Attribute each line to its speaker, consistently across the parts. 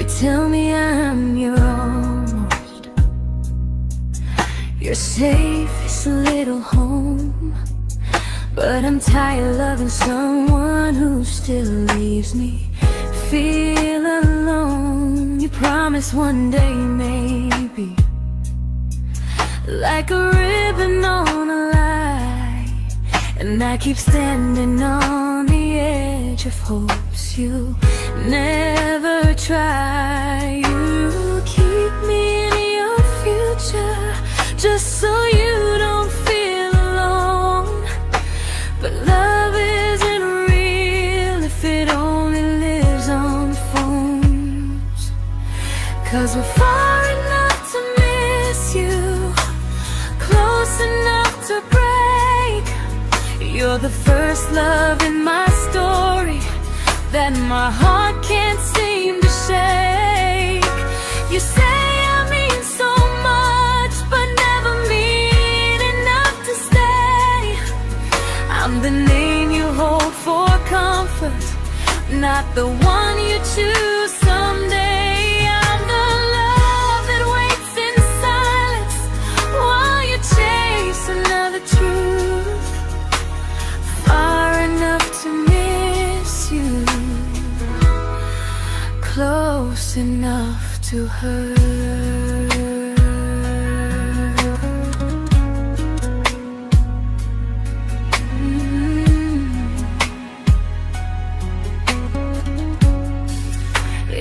Speaker 1: tell me I'm your almost, your safest little home. But I'm tired loving someone who still leaves me feel alone. You promise one day maybe, like a ribbon on a line, and I keep standing on the edge of hopes you never try. You keep me in your future just so you don't feel alone. But love isn't real if it only lives on phones. 'Cause we're far enough to miss you, close enough to break. You're the first love in my story that my heart can't seem to shake. You say I mean so much, but never mean enough to stay. I'm the name you hold for comfort, not the one you choose someday. I'm the love that waits in silence while you chase another truth. Far enough to miss you, close enough to hurt.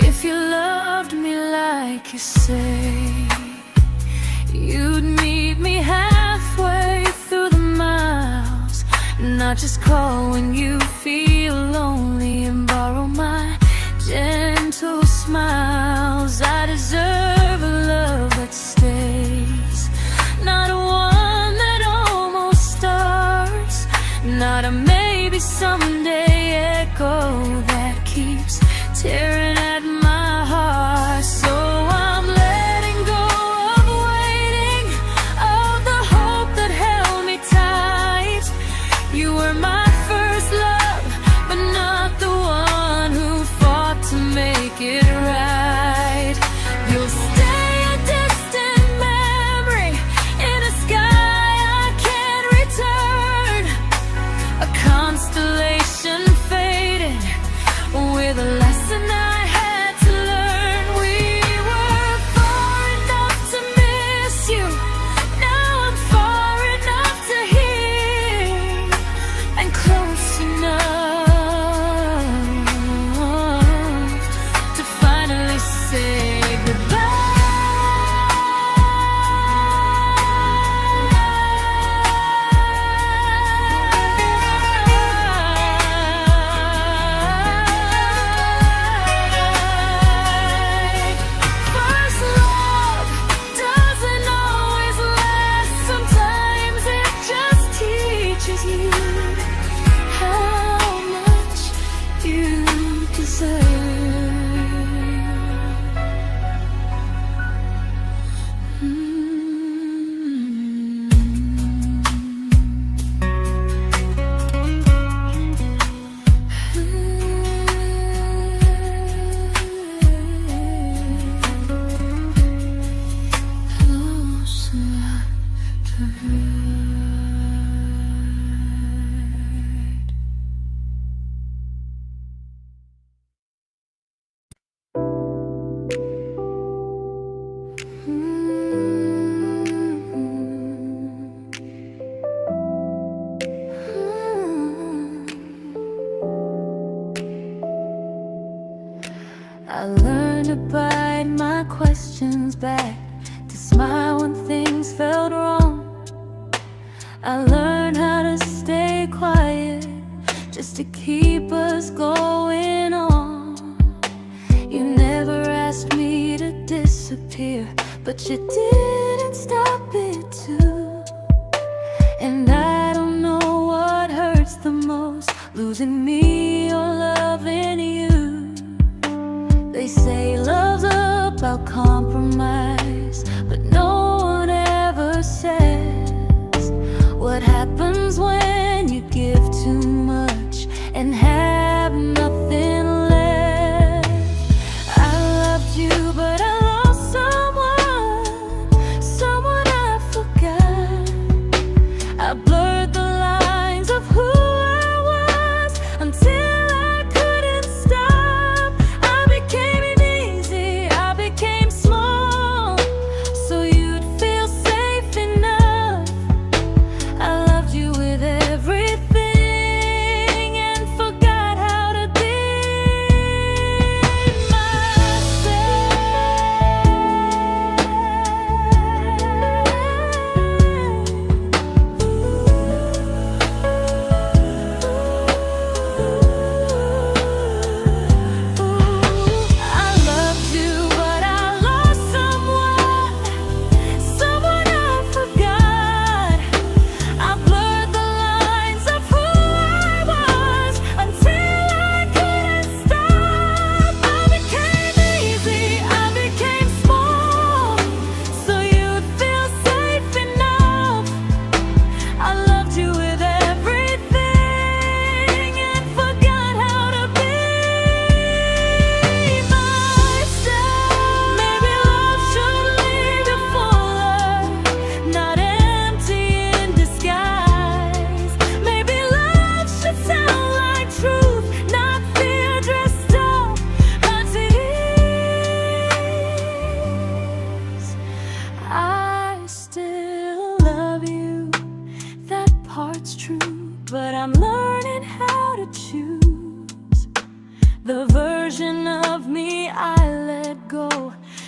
Speaker 1: If you loved me like you say, you'd meet me halfway through the miles, not just call when you feel lonely and borrow my gentle smiles. I deserve a love that stays, not one that almost starts, not a maybe someday echo that keeps tearing at my heart. So I'm letting go of waiting, of the hope that held me tight. You were my first love, but not the one who fought to make it right. You'll stay a distant memory in a sky I can't return, a constellation faded with a lesson I had to learn. We were far enough to miss you, now I'm far enough to hear, and close enough to finally say goodbye. First love doesn't always last, sometimes it just teaches you how much you deserve. Close enough to hurt. I learned to bite my questions back, to smile when things felt wrong. I learned how to stay quiet just to keep us going on. You never asked me to disappear, but you didn't stop it too. And I don't know what hurts the most, losing me or loving you. They say love's about compromise, but no one ever says what happens when you give too much and have nothing left. I loved you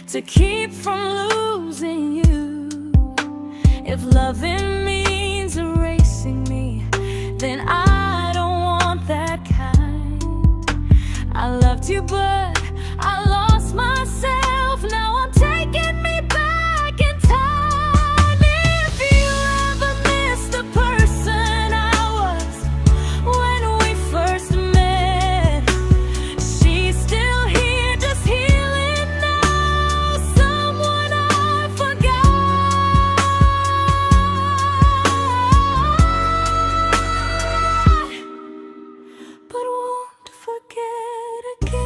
Speaker 1: to keep from losing you. If loving means erasing me, then I don't want that kind. I loved you, but I lost myself. Now I'm taking me back in time. If you ever miss the person I was when we first met, she's still here, just healing now. Someone I forgot, but won't forget again.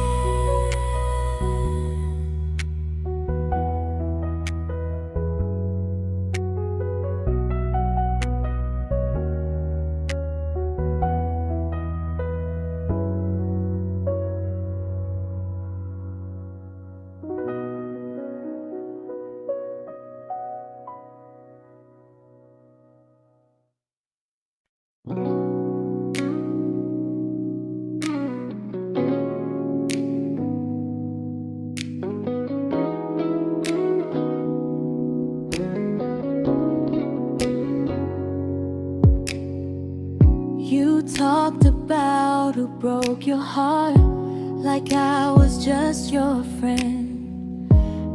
Speaker 1: You talked about who broke your heart, like I was just your friend.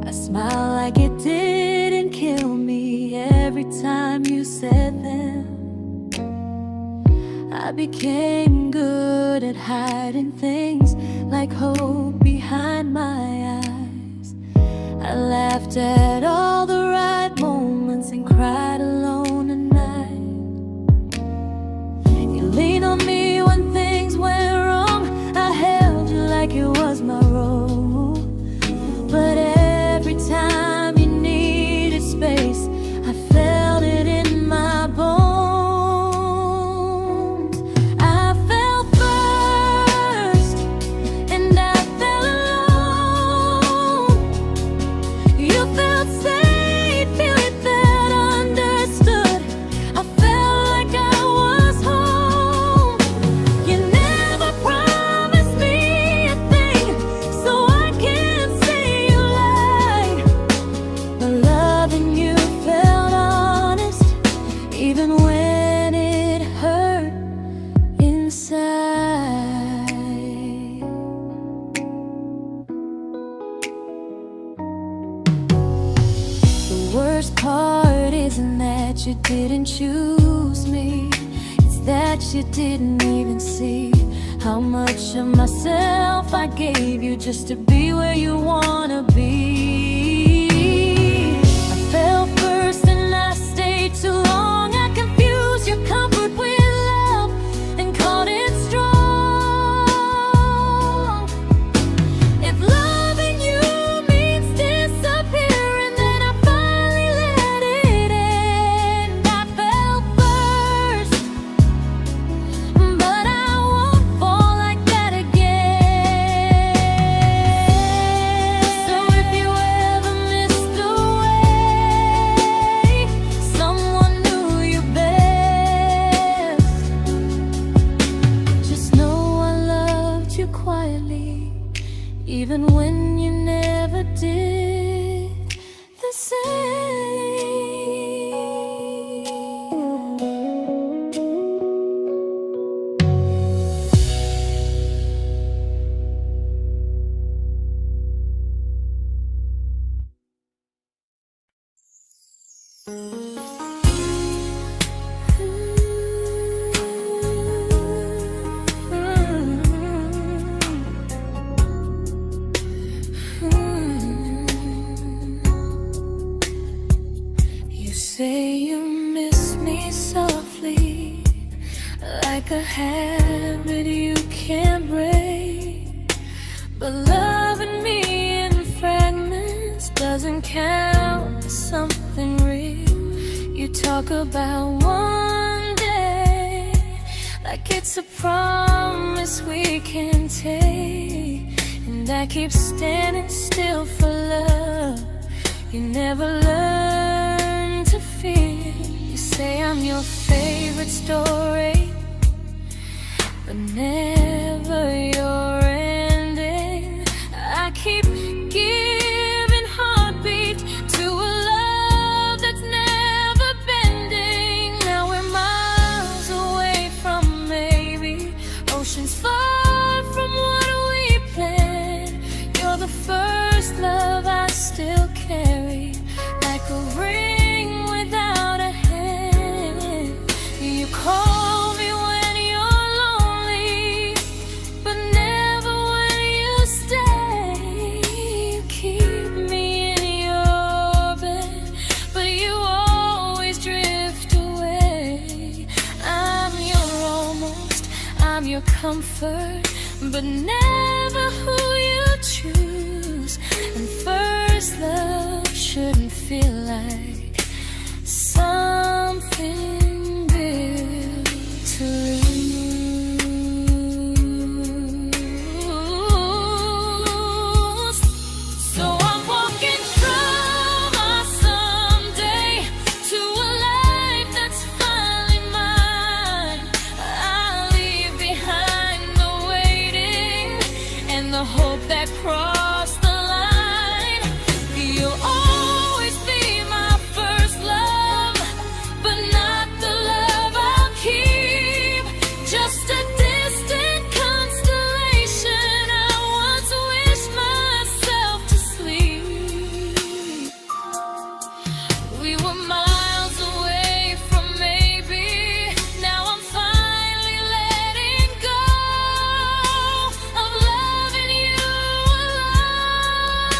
Speaker 1: I smiled like it didn't kill me every time you said them. I became good at hiding things like hope behind my eyes. I laughed at all the right moments and cried alone at night. You leaned on me when things went wrong. I held you like it was my role. But every time you needed space, I felt it in my bones. I fell first, and I fell alone. You felt safe, you felt understood. I felt like I was home. You never promised me a thing, so I can't say you lied. But loving you felt honest, even when it hurt inside. The worst part isn't that you didn't choose me, it's that you didn't even see how much of myself I gave you just to be where you wanna be. I fell first and I stayed too long. I confused your comfort with love and called it strong. If loving you means disappearing, then I finally let it end. I fell first, but I won't fall like that again. So if you ever missed the way someone knew you best, just know I loved you quietly, even when you never did the same. You say you miss me softly, like a habit you can't break. But loving me in fragments doesn't count as something real. You talk about one day like it's a promise we can take, and I keep standing still for love. You never learn to feel. You say I'm your favorite story, but never your ending. I keep giving heart comfort, but never who you choose. And first love shouldn't feel like something built to lose. So I'm walking from our someday to a life that's finally mine. I'll leave behind the waiting and the hope that crossed the line. You'll always be my first love, but not the love I'll keep. Just a distant constellation I once wished myself to sleep. We were miles away from maybe. Now I'm finally letting go of loving you alone.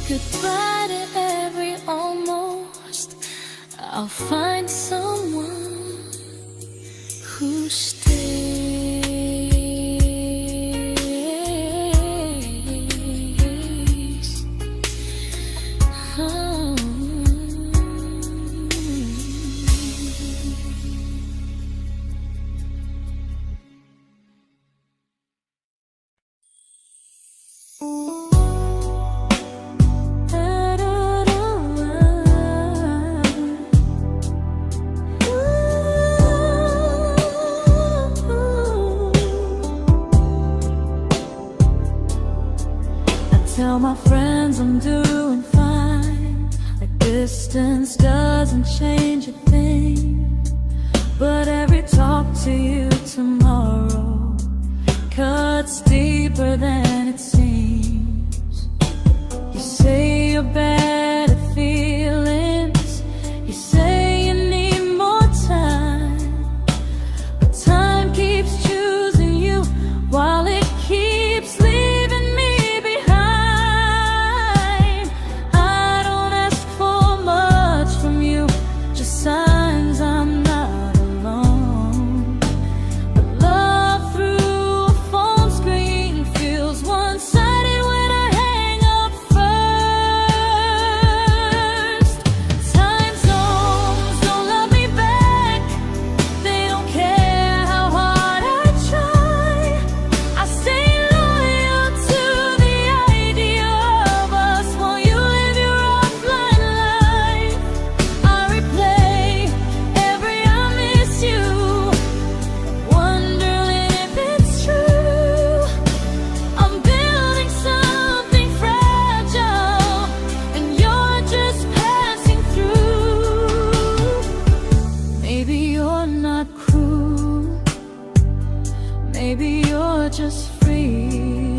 Speaker 1: Goodbye to every almost. I'll find someone who stays. Oh. Tell my friends I'm doing fine, like distance doesn't change a thing. But every talk to you tomorrow cuts deeper than it seems. You say you're bad at feelings, you say you need more time, but time keeps choosing you while it keeps leaving me behind. I don't ask for much from you, just signs I'm not alone. But love through a phone screen feels one-sided when I hang up first. Time zones don't love me back, they don't care how hard I try. I stay loyal to the idea of us while you live your offline life. I replay every I miss you, wondering if it's true. I'm building something fragile, and you're just passing through. Maybe you're not cruel, maybe you're just free.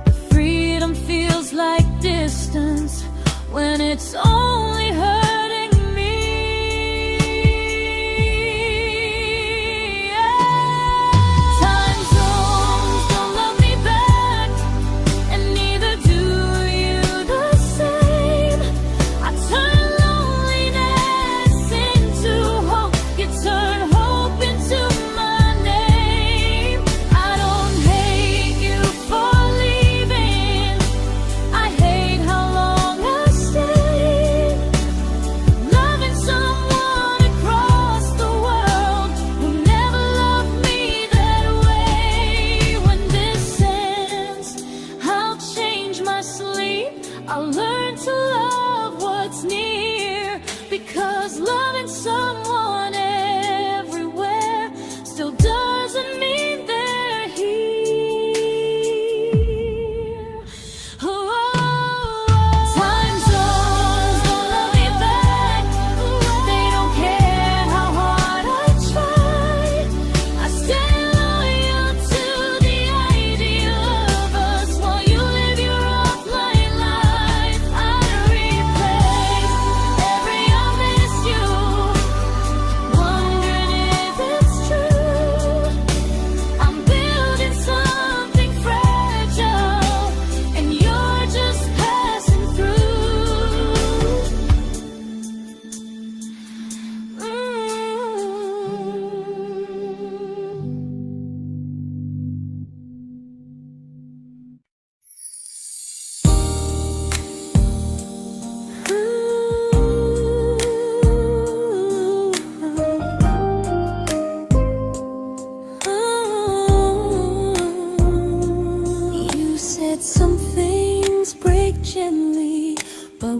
Speaker 1: But freedom feels like distance when it's only hurting me. Time zones don't love me back, and neither do you the same. I turn loneliness into hope, you turn hope into my name. I don't hate you for leaving, I hate how long I stayed.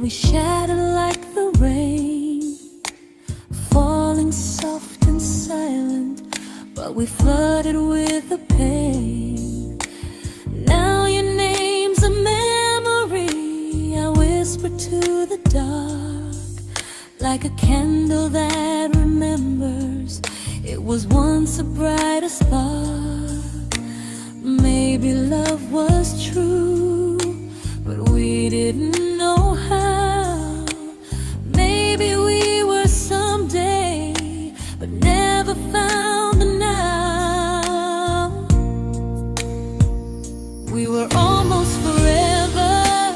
Speaker 1: we shattered like the rain, falling soft and silent, but we flooded with the pain. Now your name's a memory I whisper to the dark, like a candle that remembers it was once a brighter spark. Maybe love was true, but we didn't know how. Maybe we were someday, but never found the now. We were almost forever,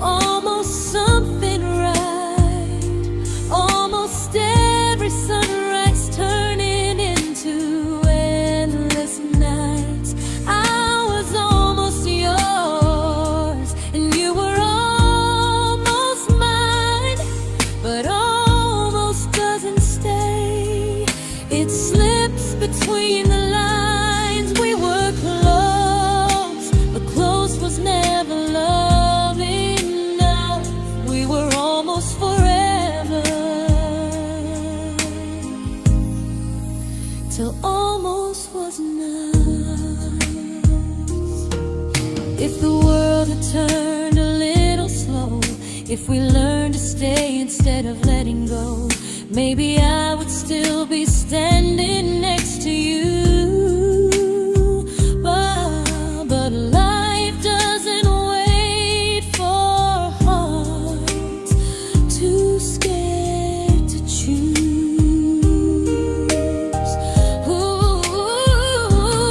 Speaker 1: almost something right, almost every sunrise turning into endless nights. I was almost yours, and you were almost mine, but almost doesn't stay. It slips between the lines. We were close, but close was never love enough. We were almost forever, till almost was enough. If the world had turned a little slow, if we learned to stay instead of letting go, maybe I would still be standing next to you. But life doesn't wait for hearts too scared to choose. Ooh,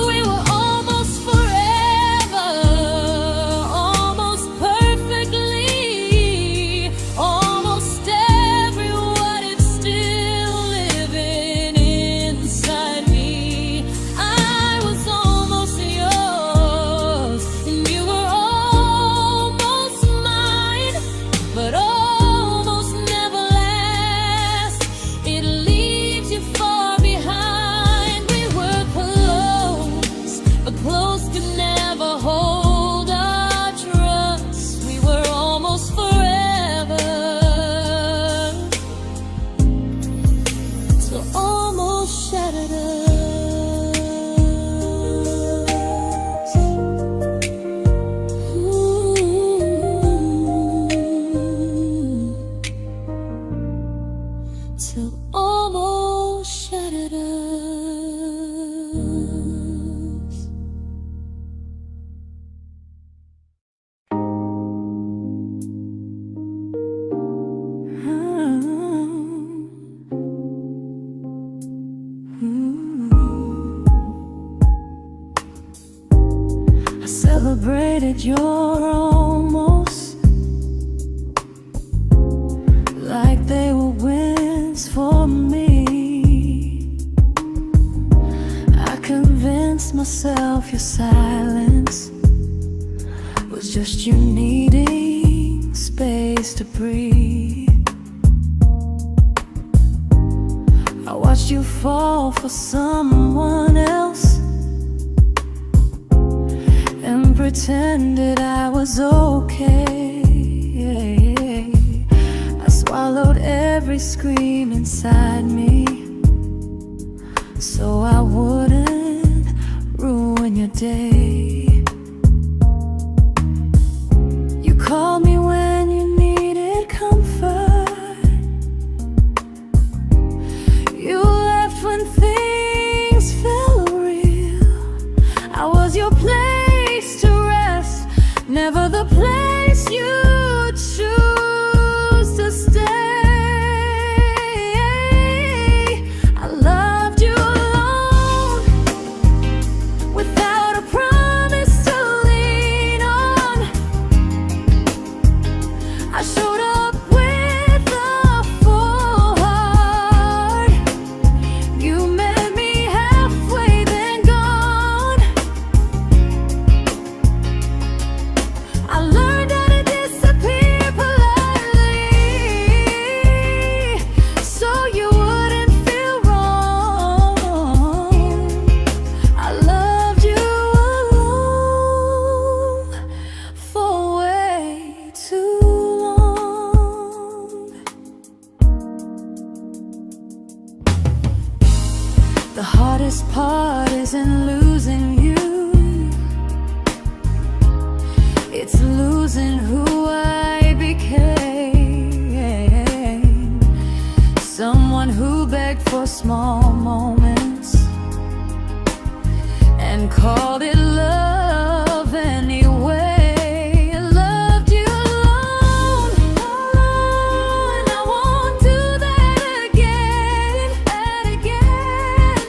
Speaker 1: we were almost forever, almost perfectly, almost every what if still living inside me. I was almost yours, and you were almost mine, but almost never lasts. It leaves you far behind. We were close, but close could never hold our trust. We were almost forever, till almost shattered us. Ooh, till almost shattered us. I celebrated your almost like they were wins for me. I convinced myself your silence was just you needing space to breathe. I watched you fall for someone else and pretended I was okay. I swallowed every scream inside me so I wouldn't ruin your day. You called me when you needed comfort. You left when things felt real. I was your place to rest, never the place you choose to stay. I loved you alone, without a promise. heart isn't losing you, it's losing who I became. Someone who begged for small moments and called it love anyway. Loved you alone, and I won't do that again, and again.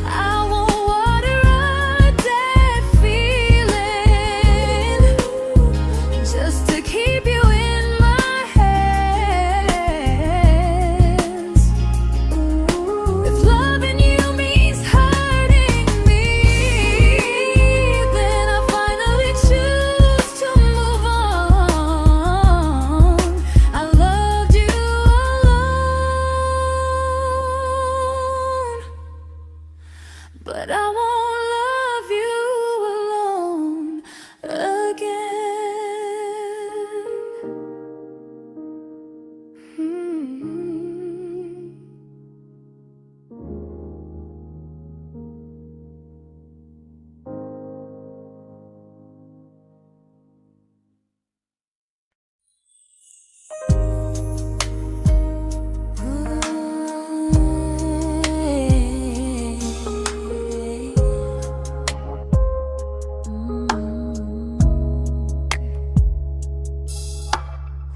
Speaker 1: I won't water a dead feeling just to keep you in my hands. If loving you means hurting me, then I finally choose to move on. I loved you alone, but I won't love you alone again.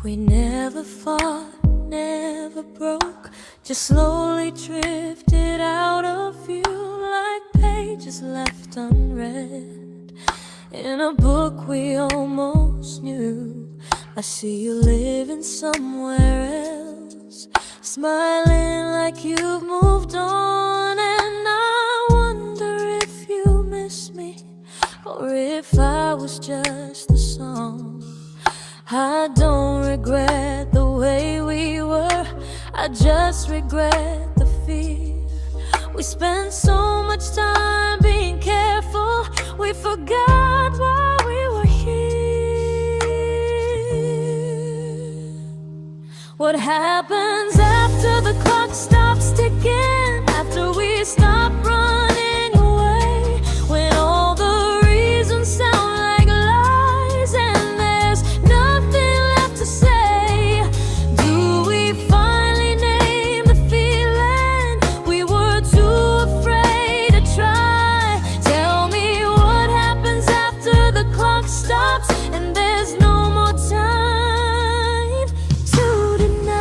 Speaker 1: We never fought, never broke, just slowly drifted out of view like pages left unread in a book we almost knew. I see you living somewhere else, smiling like you've moved on, and I wonder if you miss me or if I was just the song. I don't regret the way we were, I just regret the fear. We spent so much time being careful, we forgot why we were here. What happens after the clock stops ticking, after we stop running away, when all the reasons sound like lies and there's nothing left to say? Do we finally name the feeling we were too afraid to try? Tell me what happens after the clock stops and there's no more time to deny.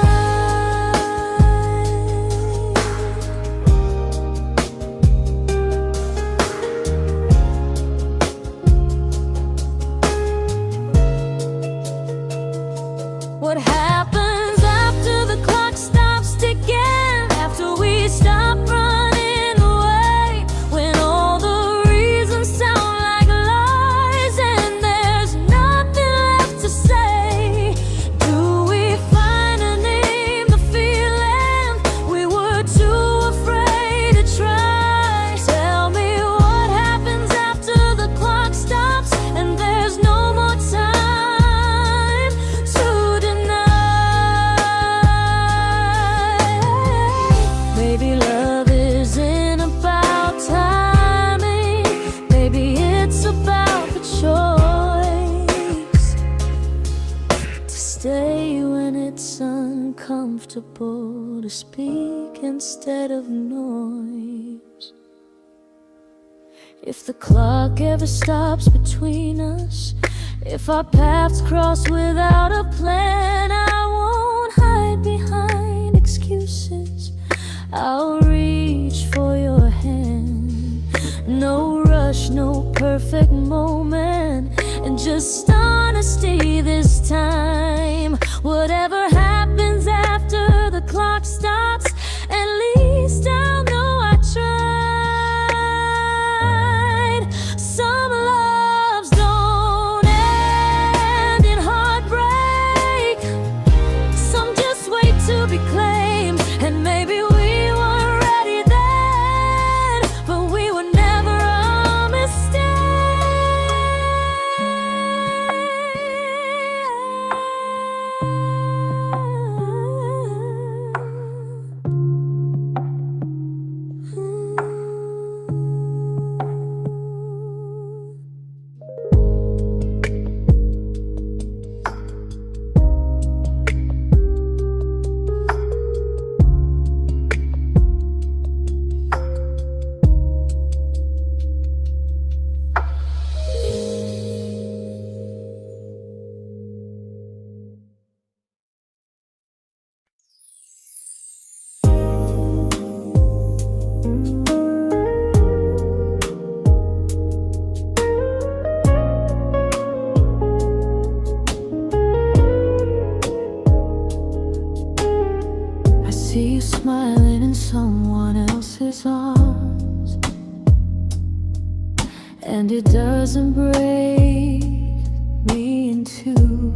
Speaker 1: What happens after the clock stops ticking, after we stop running away, when all the reasons sound like lies and there's nothing left to say? Do we finally name the feeling we were too afraid to try? Tell me what happens after the clock stops and there's no more time to deny. Maybe love isn't about timing, maybe it's about the choice to stay when it's uncomfortable, to speak instead of noise. If the clock ever stops between us, if our paths cross without a plan, I won't hide behind excuses, I'll reach for your hand. No rush, no perfect moment, and just honesty this time. Whatever happens after the clock stops, at least I'll know I tried. Some loves don't end in heartbreak, some just wait to be claimed, and maybe we weren't ready then, but we were never a mistake. and it doesn't break me in two.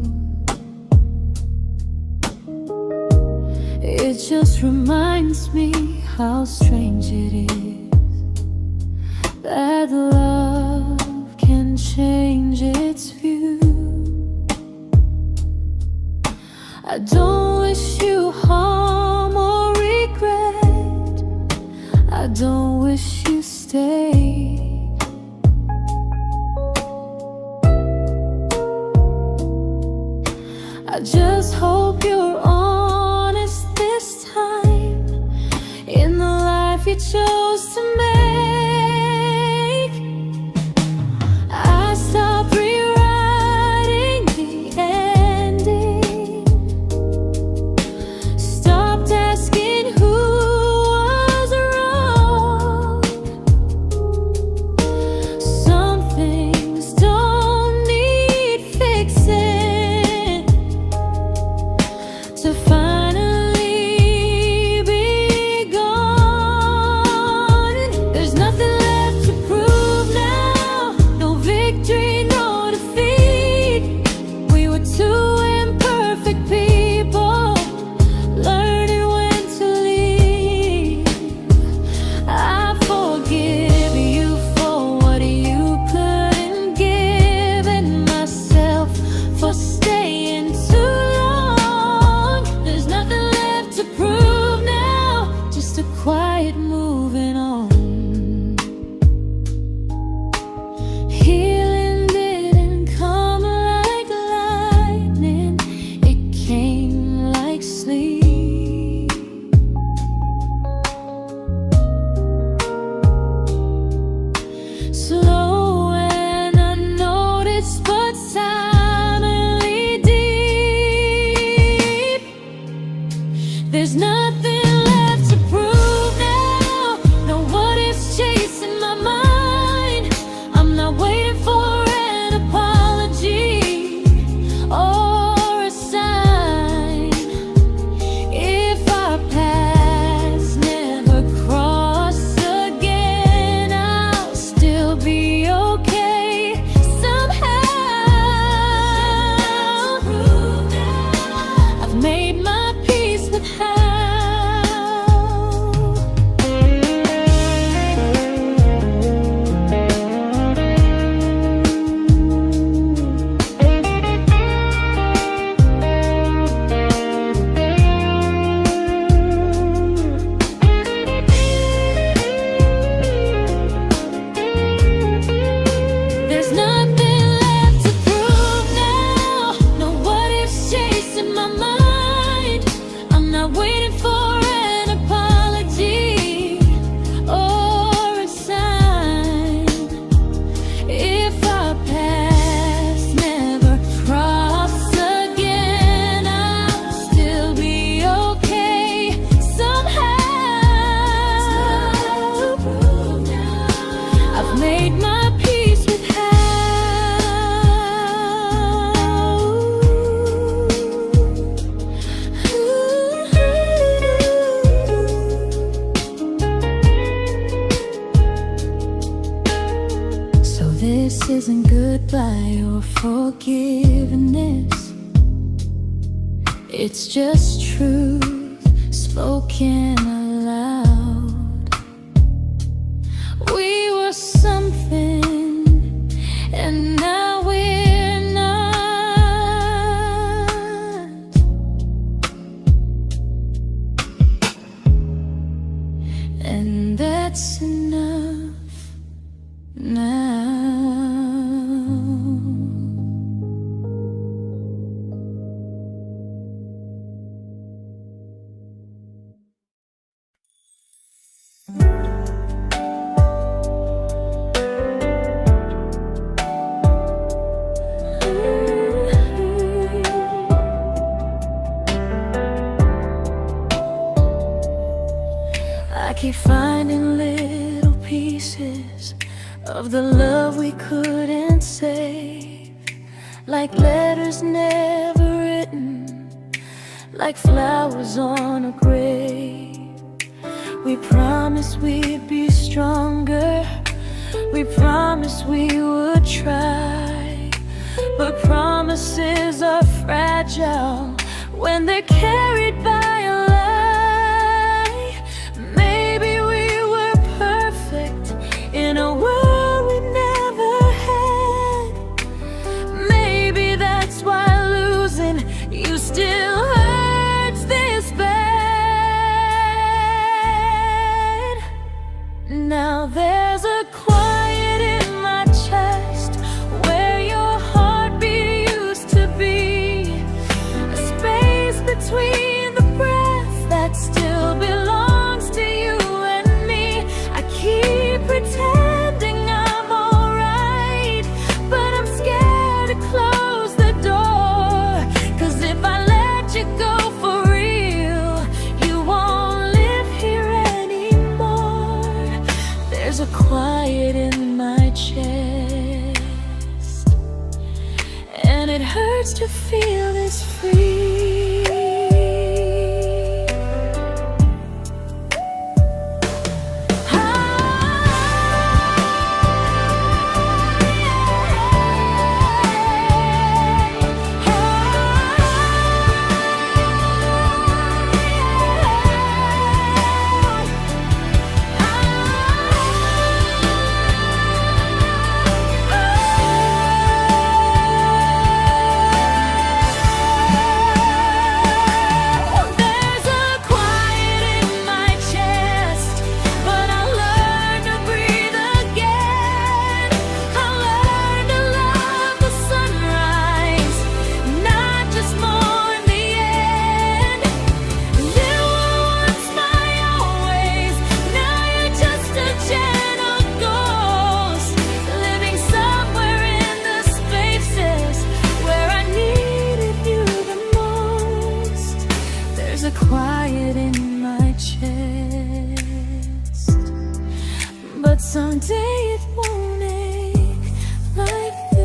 Speaker 1: It just reminds me how strange it is that love can change its view. I don't wish you harm or regret. I don't wish you stay. I just hope you're honest this time in the life you chose to make. I stopped rewriting the ending, stopped asking who was wrong. Some things don't need fixing to finally be gone. There's nothing left to prove now, no victory, no defeat. We were two imperfect people, learning when to leave. I forgive you for what you couldn't give, and myself for staying too long. There's nothing left to prove now, just a quiet moving on. Healing didn't come like lightning, it came like sleep. Slow and unnoticed, but silently deep. There's nothing left to prove now, no what ifs chasing my mind. I'm not waiting for an apology or a sign. If our paths never cross again, I'll still be okay somehow. I've made my peace with how. There's nothing left to prove now, no what ifs chasing my mind. I'm not waiting for an apology or a sign. If our paths never cross again, I'll still be okay somehow. I've made my peace with how. So this isn't goodbye or forgiveness, it's just truth spoken aloud. We were something, and now we're not. And that's enough now. I keep finding little pieces of the love we couldn't save, like letters never written, like flowers on a grave. We promised we'd be stronger, We promised we would try, but promises are fragile when they're carried by a lie. Maybe we were perfect in a world we never had. Maybe that's why losing you still hurts this bad. Now there's a quiet in my chest where your heartbeat used to be, a space between the breath that still belongs to you and me. I keep pretending I'm alright, but I'm scared to close the door. 'Cause if I let you go for real, you won't live here anymore. There's a quiet in my chest, and it hurts to feel this free. There's a quiet in my chest, but someday it won't ache like this.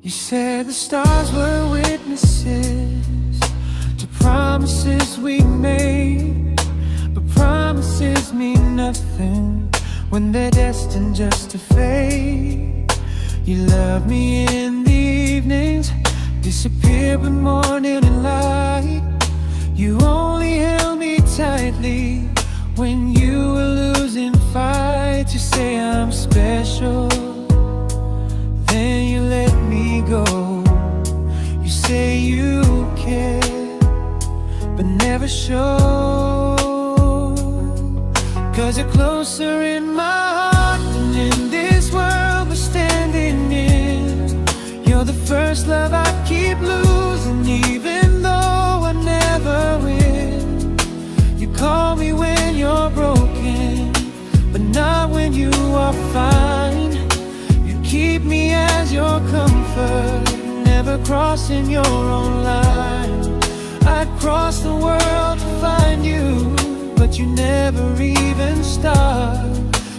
Speaker 2: You said the stars were witnesses to promises we made, but promises mean nothing when they're destined just to fade. You love me in the evenings, disappear when morning and light. You only held me tightly when you were losing fights. You say I'm special, then you let me go. You say you care, but never show. 'Cause you're closer in my heart than in this world we're standing in. You're the first love I keep losing, even though I never win. You call me when you're broken, but not when you are fine. Keep me as your comfort, never crossing your own line. I'd cross the world to find you, but you never even start.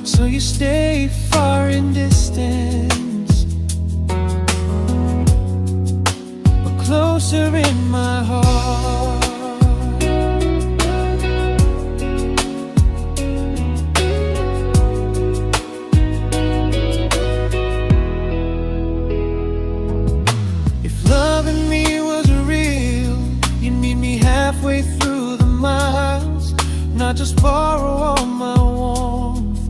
Speaker 2: So you stay far in distance, but closer in my heart. Halfway through the miles, not just borrow all my warmth,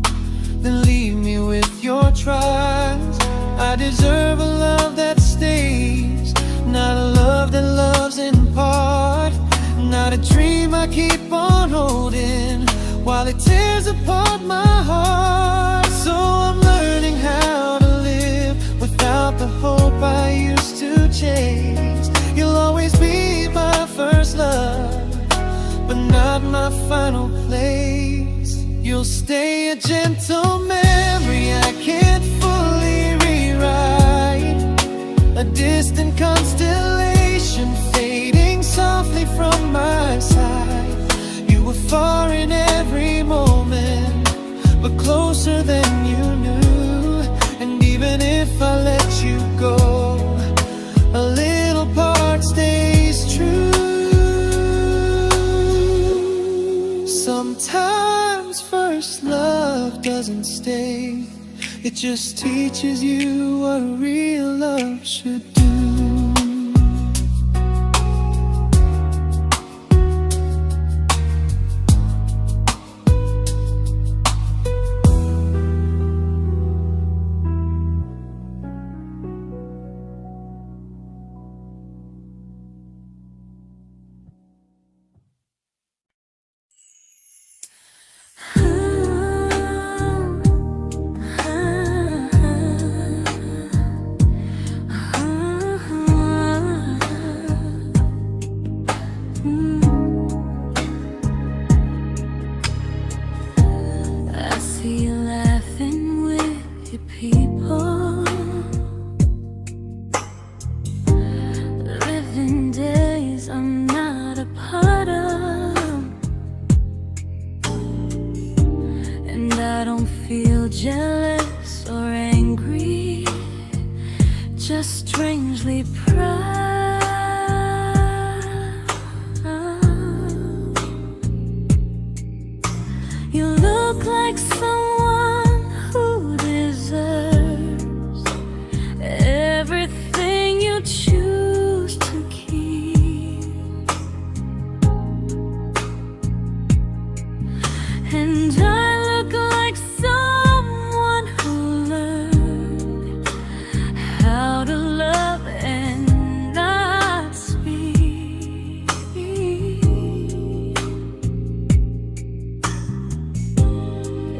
Speaker 2: then leave me with your trials. I deserve a love that stays, not a love that loves in part. Not a dream I keep on holding while it tears apart my heart. So I'm learning how to live without the hope I used to chase. You'll always be my first love, but not my final place. You'll stay a gentle memory mistake. It just teaches you what real love should do.
Speaker 1: Jealous or angry, just strangely proud. You look like someone who deserves everything you choose to keep, and I look like someone who learned how to love and not speak.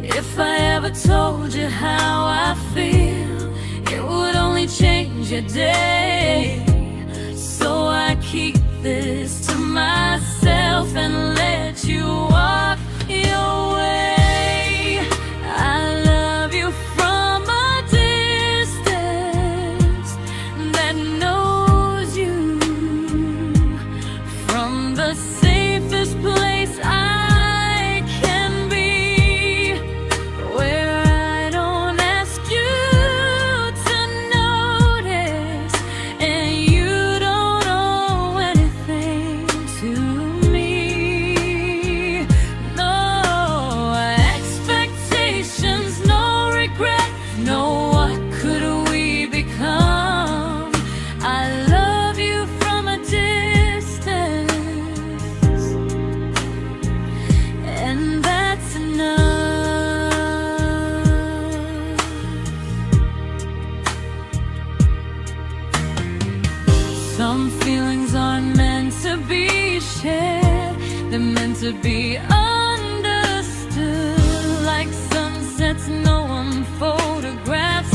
Speaker 1: If I ever told you how I feel, it would only change your day. So I keep this to myself and let you walk your way. I love you from a distance that knows you, from the safest place I can be, where I don't ask you to notice and you don't owe anything to me. No expectations, no regret, no what could we become. I love you from a distance, and that's enough. Some feelings aren't meant to be shared, they're meant to be understood, like sunsets no one photographs,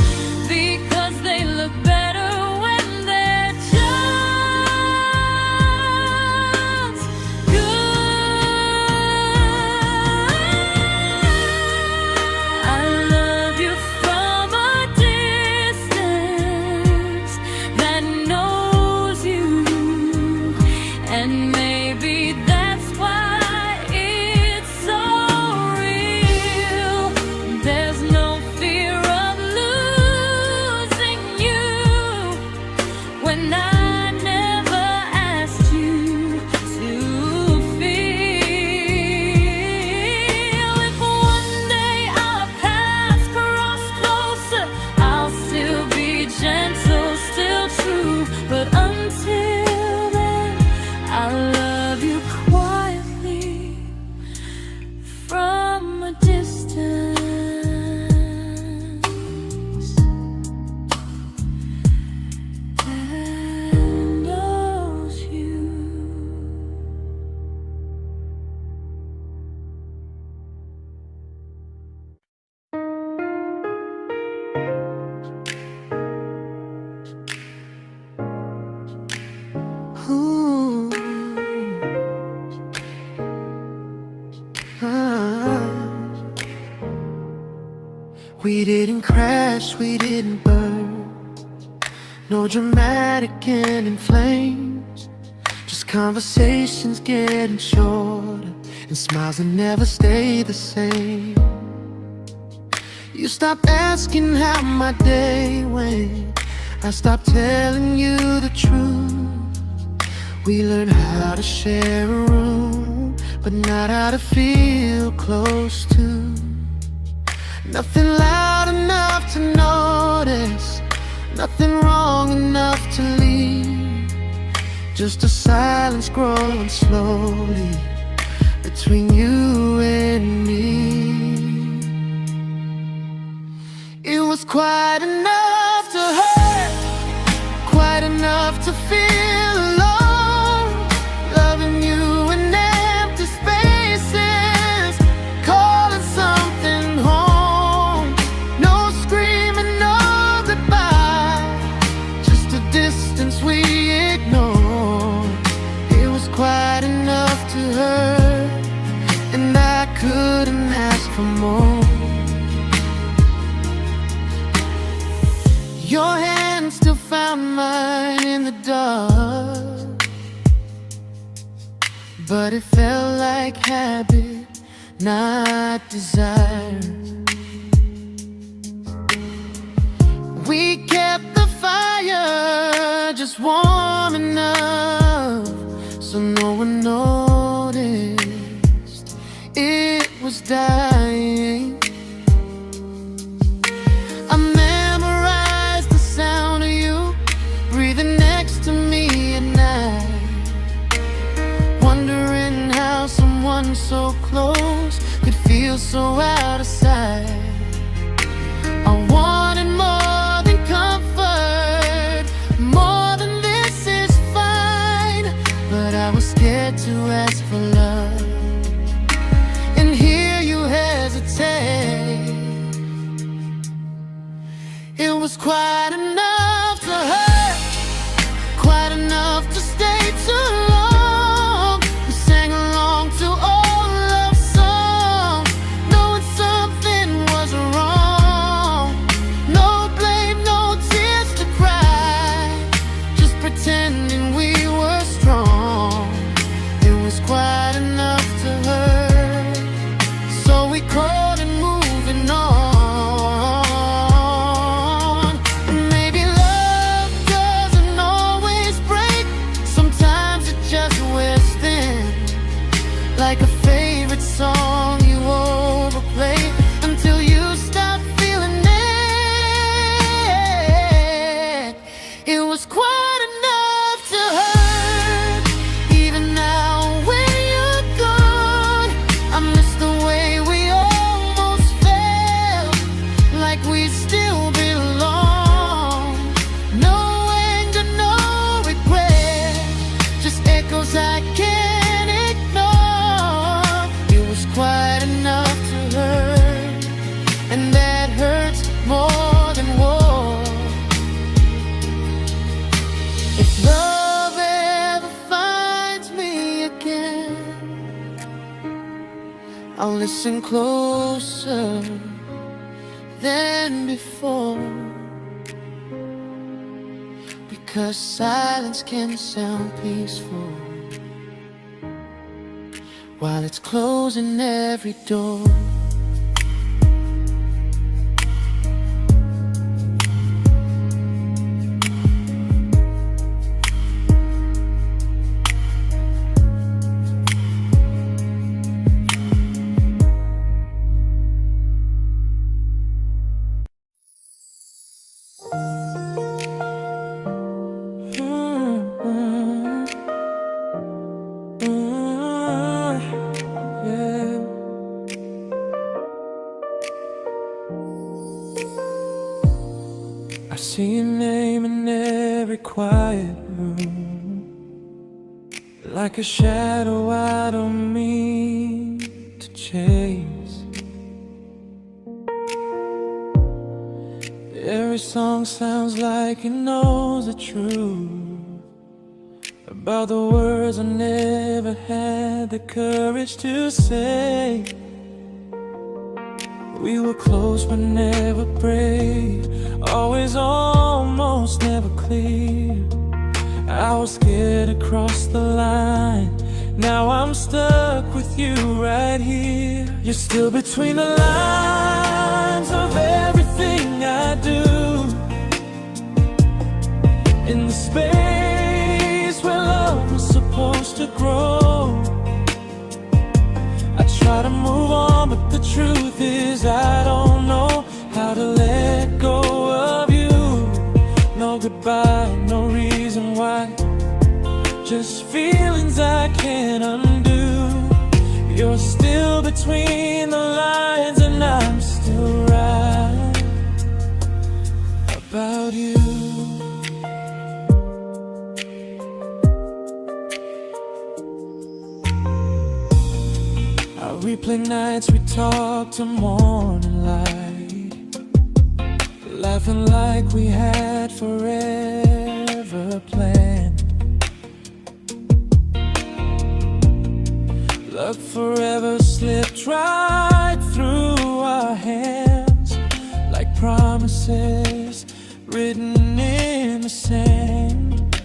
Speaker 1: because they look better when they're just good. I love you from a distance that knows you, and maybe that's why it's so real. There's no fear of losing you when I never asked you to feel. If one day our paths cross closer, I'll still be gentle, still true, but until then, I love you quietly from a distance that knows you.
Speaker 2: Ooh. Ah. We didn't crash, we didn't burn, no dramatic end in flames, just conversations getting shorter and smiles that never stay the same. You stopped asking how my day went, I stopped telling you the truth. We learned how to share a room, but not how to feel close to. Nothing loud enough to notice, nothing wrong enough to leave. Just a silence growing slowly between you and me. It was quite enough to hurt, quite enough to feel alone. Loving you in empty spaces, calling something home. No screaming, no goodbye, just a distance we ignored. It was quite enough to hurt, and I couldn't ask for more. Your hand still found mine in the dark, but it felt like habit, not desire. We kept the fire just warm enough so no one noticed it was dying. I memorized the sound of you breathing next to me at night, wondering how someone so close could feel so out of sight. I wanted more than comfort, more than this is fine, but I was scared to ask for love and hear you hesitate. It was quite enough to hurt, quite enough to stay too long. We sang along to old love songs, knowing something was wrong. No blame, no tears to cry, just pretending we were strong. It was quite enough to hurt, so we crawled and moving on. Like a favorite song you overplay until you stop feeling it. It was quite enough to hurt. Even now when you're gone, I miss the way we almost felt, like we still belong. No anger, no regret, just echoes I can't ignore. Quite enough to hurt, and that hurts more than war. If love ever finds me again, I'll listen closer than before, because silence can sound peaceful while it's closing every door. I see your name in every quiet room, like a shadow I don't mean to chase. Every song sounds like it knows the truth about the words I never had the courage to say. We were close but never brave, always almost never clear. I was scared to cross the line, now I'm stuck with you right here. You're still between the lines of everything I do, in the space where love was supposed to grow. I try to move on, but the truth is I don't know just feelings I can't undo. You're still between the lines and I'm still right about you. I replay nights we talk to morning light, laughing like we had forever planned. Luck forever slipped right through our hands, like promises written in the sand.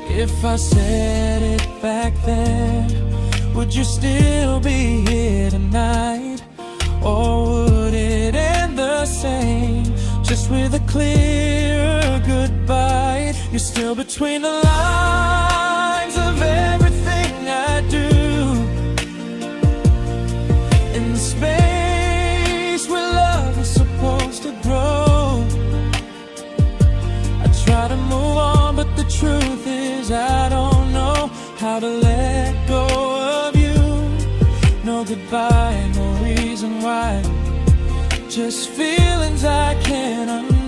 Speaker 2: If I said it back then, would you still be here tonight? Or would it end the same, just with a clear goodbye? You're still between the lines of everything I do, in the space where love is supposed to grow. I try to move on, but the truth is I don't know how to let go of you. No goodbye, no reason why, just feelings I can't undo.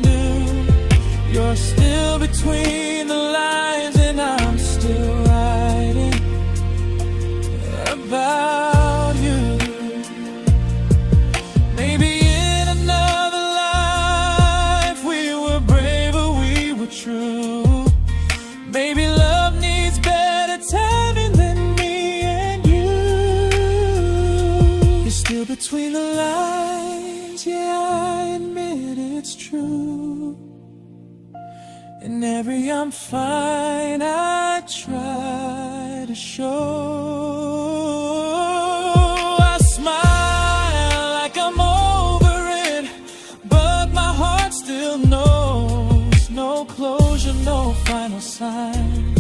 Speaker 2: You're still between the lines and I'm still writing about you. Maybe in another life we were braver, we were true. Maybe love needs better timing than me and you. You're still between the lines, yeah, I admit it's true. In every I'm fine I try to show. I smile like I'm over it, but my heart still knows. No closure, no final sign,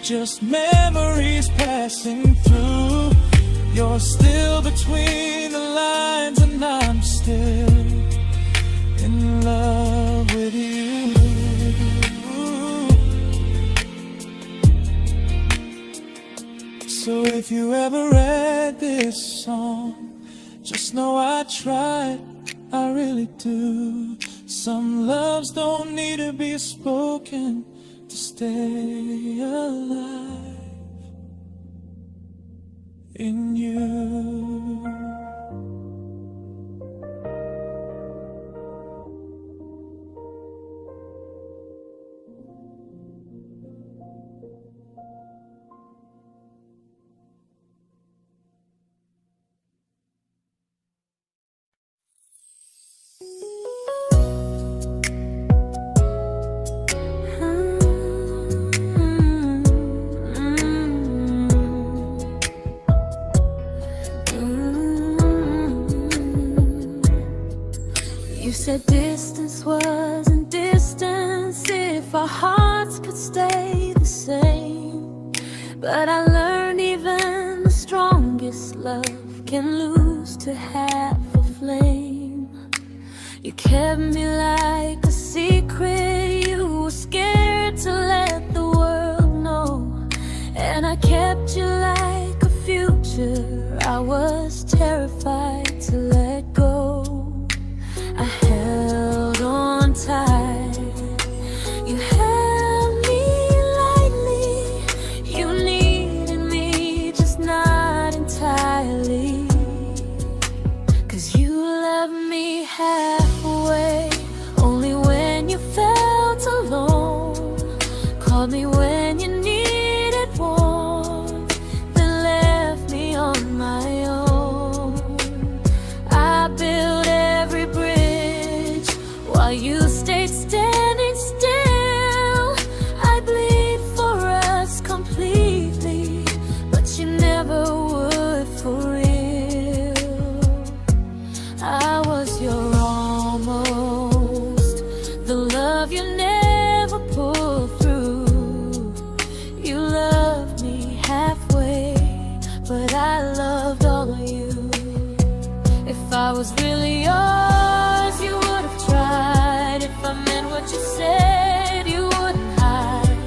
Speaker 2: just memories passing through. You're still between the lines and I'm still in love with you. So if you ever read this song, just know I tried, I really do. Some loves don't need to be spoken to stay alive in you.
Speaker 1: You said distance wasn't distance if our hearts could stay the same. But I learned even the strongest love can lose to half a flame. You kept me like a secret, you were scared to let the world know. And I kept you like a future, I was terrified to let go. I held on tight, you held me lightly. You needed me, just not entirely. 'Cause you loved me halfway, only when you felt alone. Called me when you needed warmth, then left me on my own. I built every bridge while you stayed standing still. I bleed for us completely, but you never would for real. I was your almost, the love you never pulled through. You loved me halfway, but I loved all of you. If I was really yours, you would have tried. If I meant what you said, you wouldn't hide.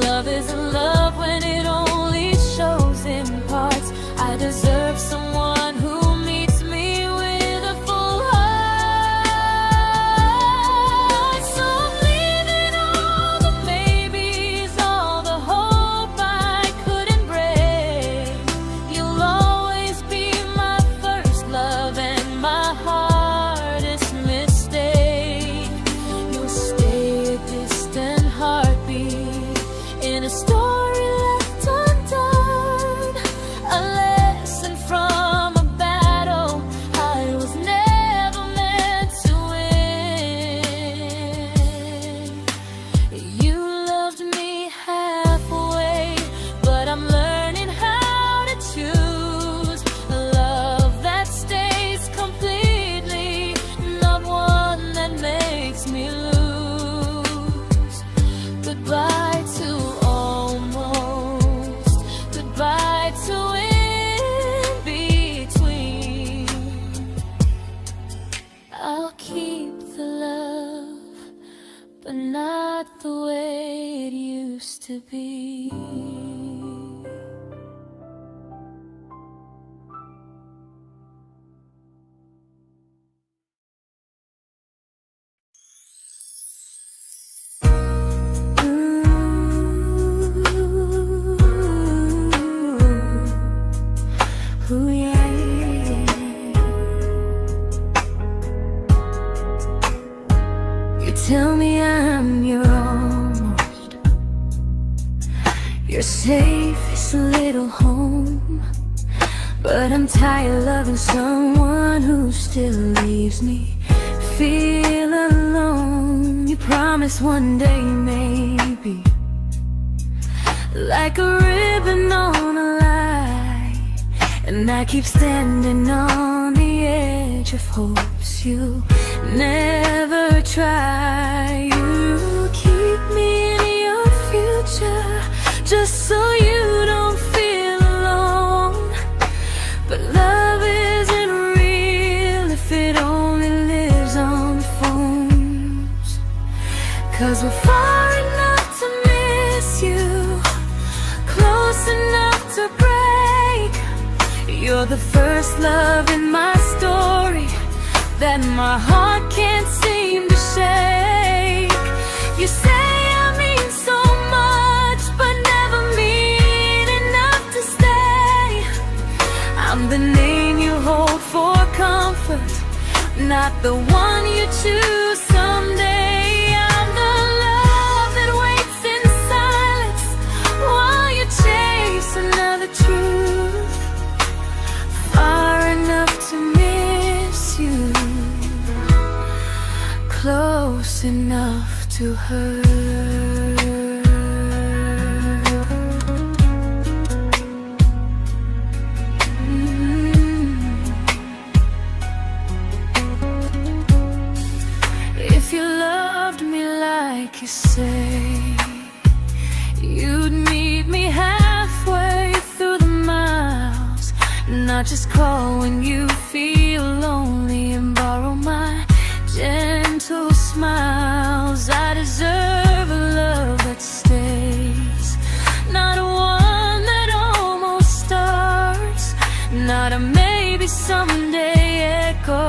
Speaker 1: Love is but not the way it used to be. Ooh, yeah, yeah. You tell me I'm your almost, your safest little home, but I'm tired loving someone who still leaves me feel alone. You promise one day maybe, like a ribbon on a line, and I keep standing on the edge of hopes you never try. You keep me in your future just so you don't feel alone. But love isn't real if it only lives on the phones. 'Cause we're far enough to miss you, close enough to break. You're the first love in my story that my heart can't seem to shake. You say I mean so much, but never mean enough to stay. I'm the name you hold for comfort, not the one you choose someday. I'm the love that waits in silence while you chase another truth. Far enough to miss you, close enough to hurt. If you loved me like you say, you'd meet me halfway through the miles, not just call when you feel lonely and borrow my gentle smiles. I deserve a love that stays, not one that almost starts, not a maybe someday echo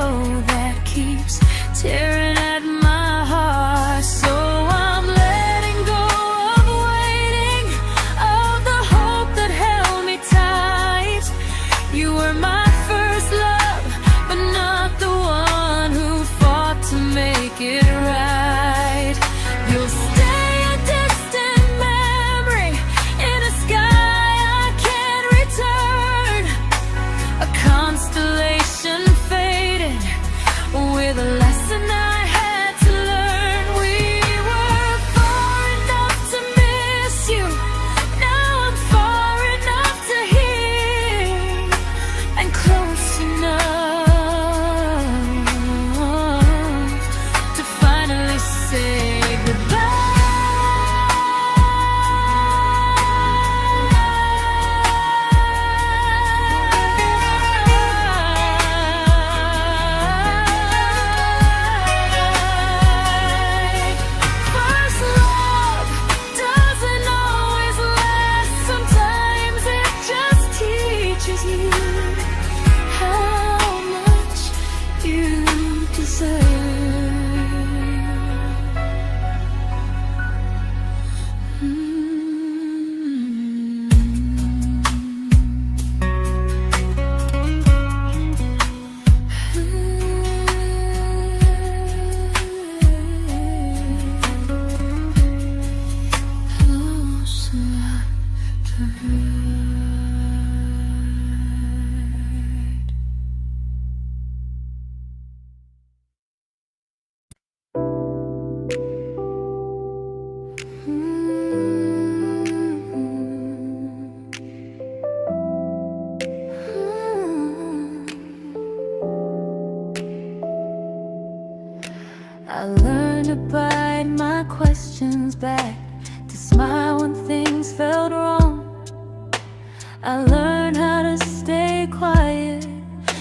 Speaker 1: that keeps tearing at my heart. So I'm letting go of waiting, of the hope that held me tight. You were my first love, but not the one who fought to make it right. You'll stay a distant memory in a sky I can't return, a constellation faded with a lesson I had to learn. We were far enough to miss you, now I'm far enough to hear, and close enough to finally say first love doesn't always last. Sometimes it just teaches you how much you deserve. Close enough to hurt. I learned to bite my questions back, to smile when things felt wrong. I learned how to stay quiet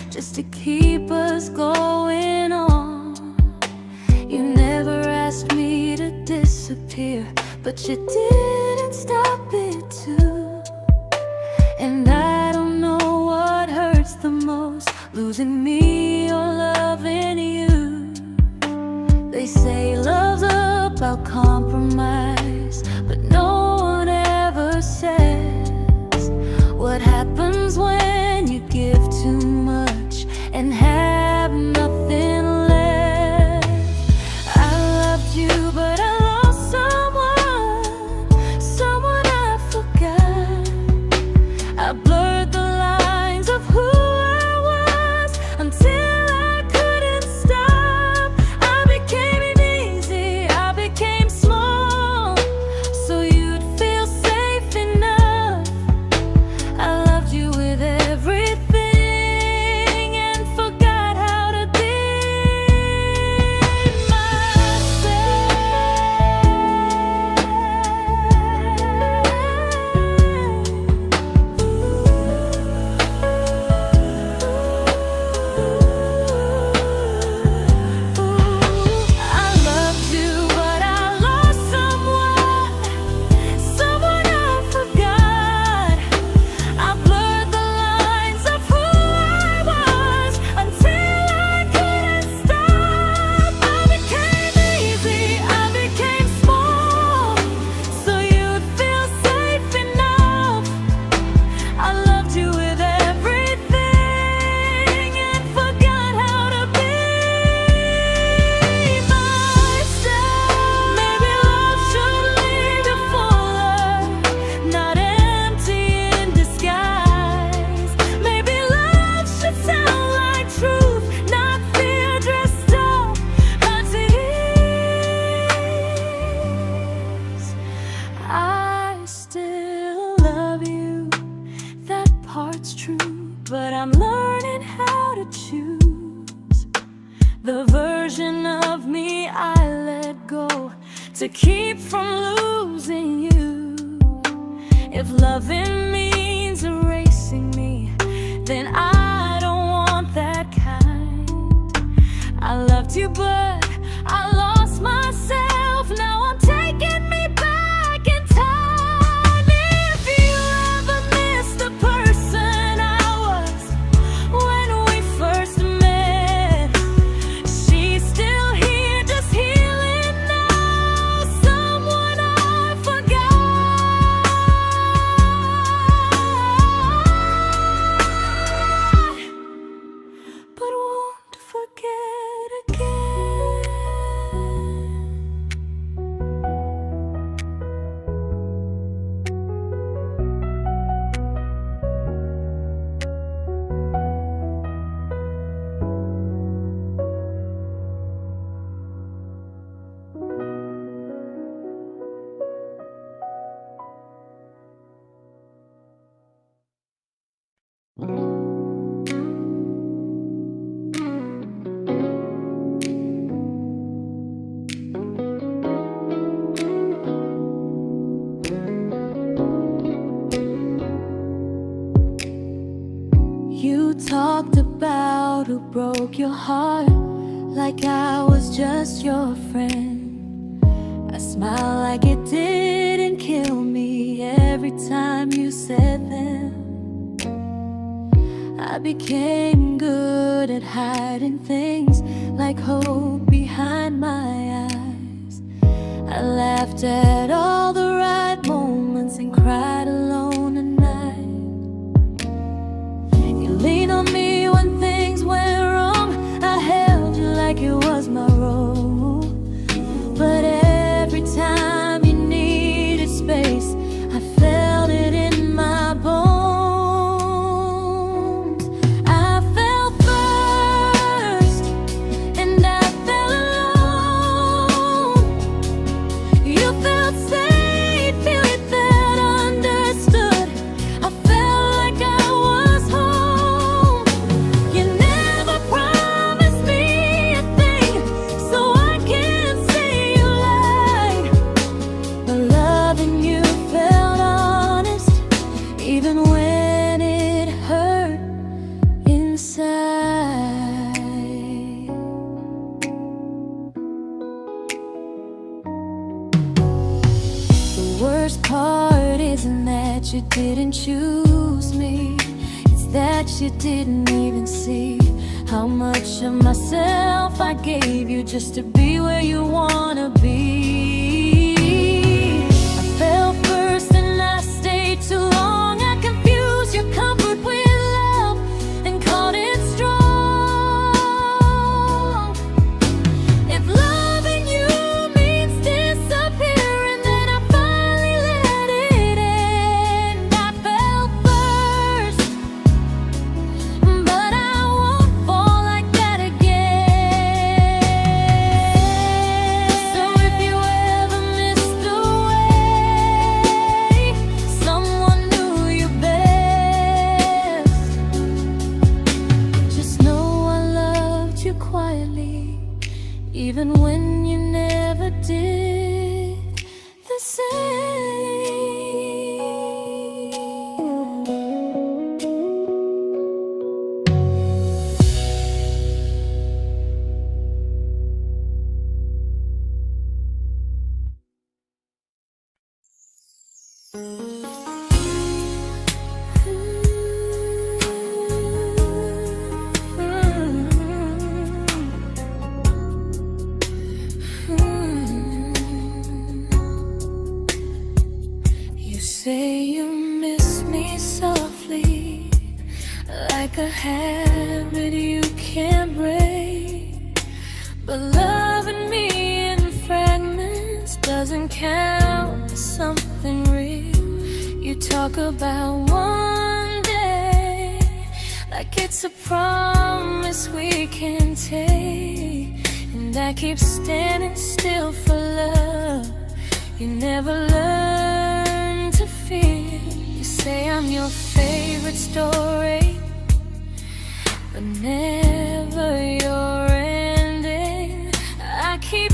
Speaker 1: just to keep us going on. You never asked me to disappear, but you didn't stop it too. And I don't know what hurts the most, losing me or loving you. They say love's about compromise, but no one ever says what happens when you give too much and have nothing left. I loved you, but I lost someone I forgot. I blurred the lines of who I was until I couldn't stop. I became easy, I became small, so you'd feel safe enough. I loved you with everything and forgot how to be but I'm learning how to choose the version of me I let go to keep from losing you. If loving means erasing me, then I don't want that kind. I loved you, but I lost myself. Now I'm taking me back in time. If you ever miss the person I was when we first met, she's still here, just healing now. Someone I forgot, but won't forget again. You talked about who broke your heart, like I was just your friend. I smile like it didn't kill me every time you said them. I became good at hiding things like hope behind my eyes. I laughed at all the right moments and cried alone at night. You leaned on me when things went wrong. I held you like it was my role. But every time you needed space, I felt it in my bones. I fell first, and I fell alone. You felt safe. worst part isn't that you didn't choose me, it's that you didn't even see how much of myself I gave you just to be where you wanna be. I fell first and I stayed too long. I confused your comfort with love and called it strong. If loving you means disappearing, then I finally let it end. I fell first, but I won't fall like that again. So if you ever missed the way someone knew you best, just know I loved you quietly, even when you never did the same. You say you miss me softly, like a habit you can't break. But loving me in fragments doesn't count as something real. You talk about one day like it's a promise we can take, and I keep standing still for love. You never learn to feel. You say I'm your favorite story, but never your ending. I keep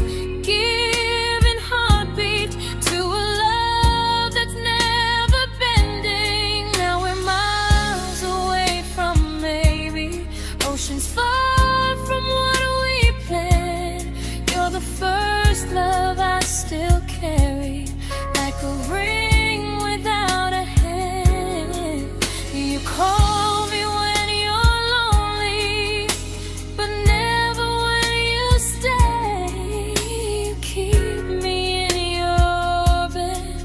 Speaker 1: giving heartbeat to a love that's never bending. Now we're miles away from maybe oceans far from what we planned. You're the first love I still carry, like a ring without a hand. You call me when you're lonely, but never when you stay. You keep me in your bed,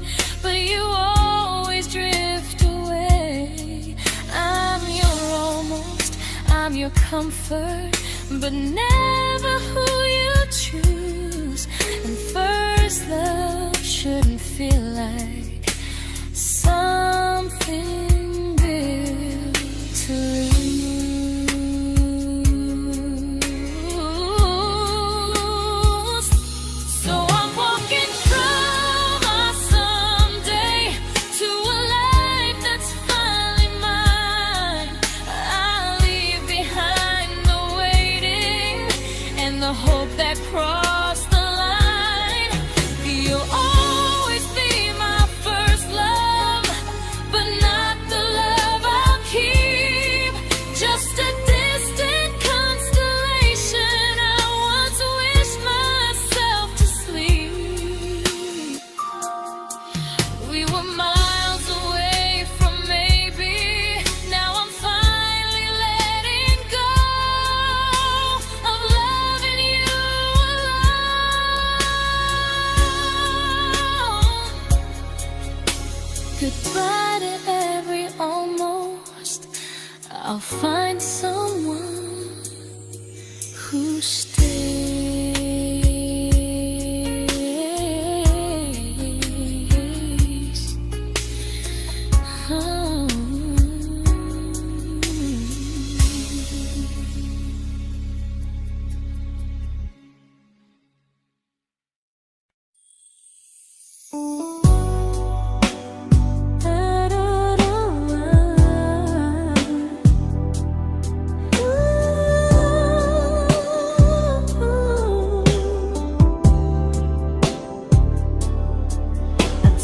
Speaker 1: but you always drift away. I'm your almost, I'm your comfort, but never who you choose. And first love shouldn't feel like something built to lose. So I'm walking from my someday to a life that's finally mine. I'll leave behind the waiting and the hope that crossed the line. You'll always be my first love, but not the love I'll keep. Just a distant constellation I once wished myself to sleep. We were miles away from maybe. Now I'm finally letting go of loving you alone. Goodbye to every almost. I'll find someone who stays. Oh.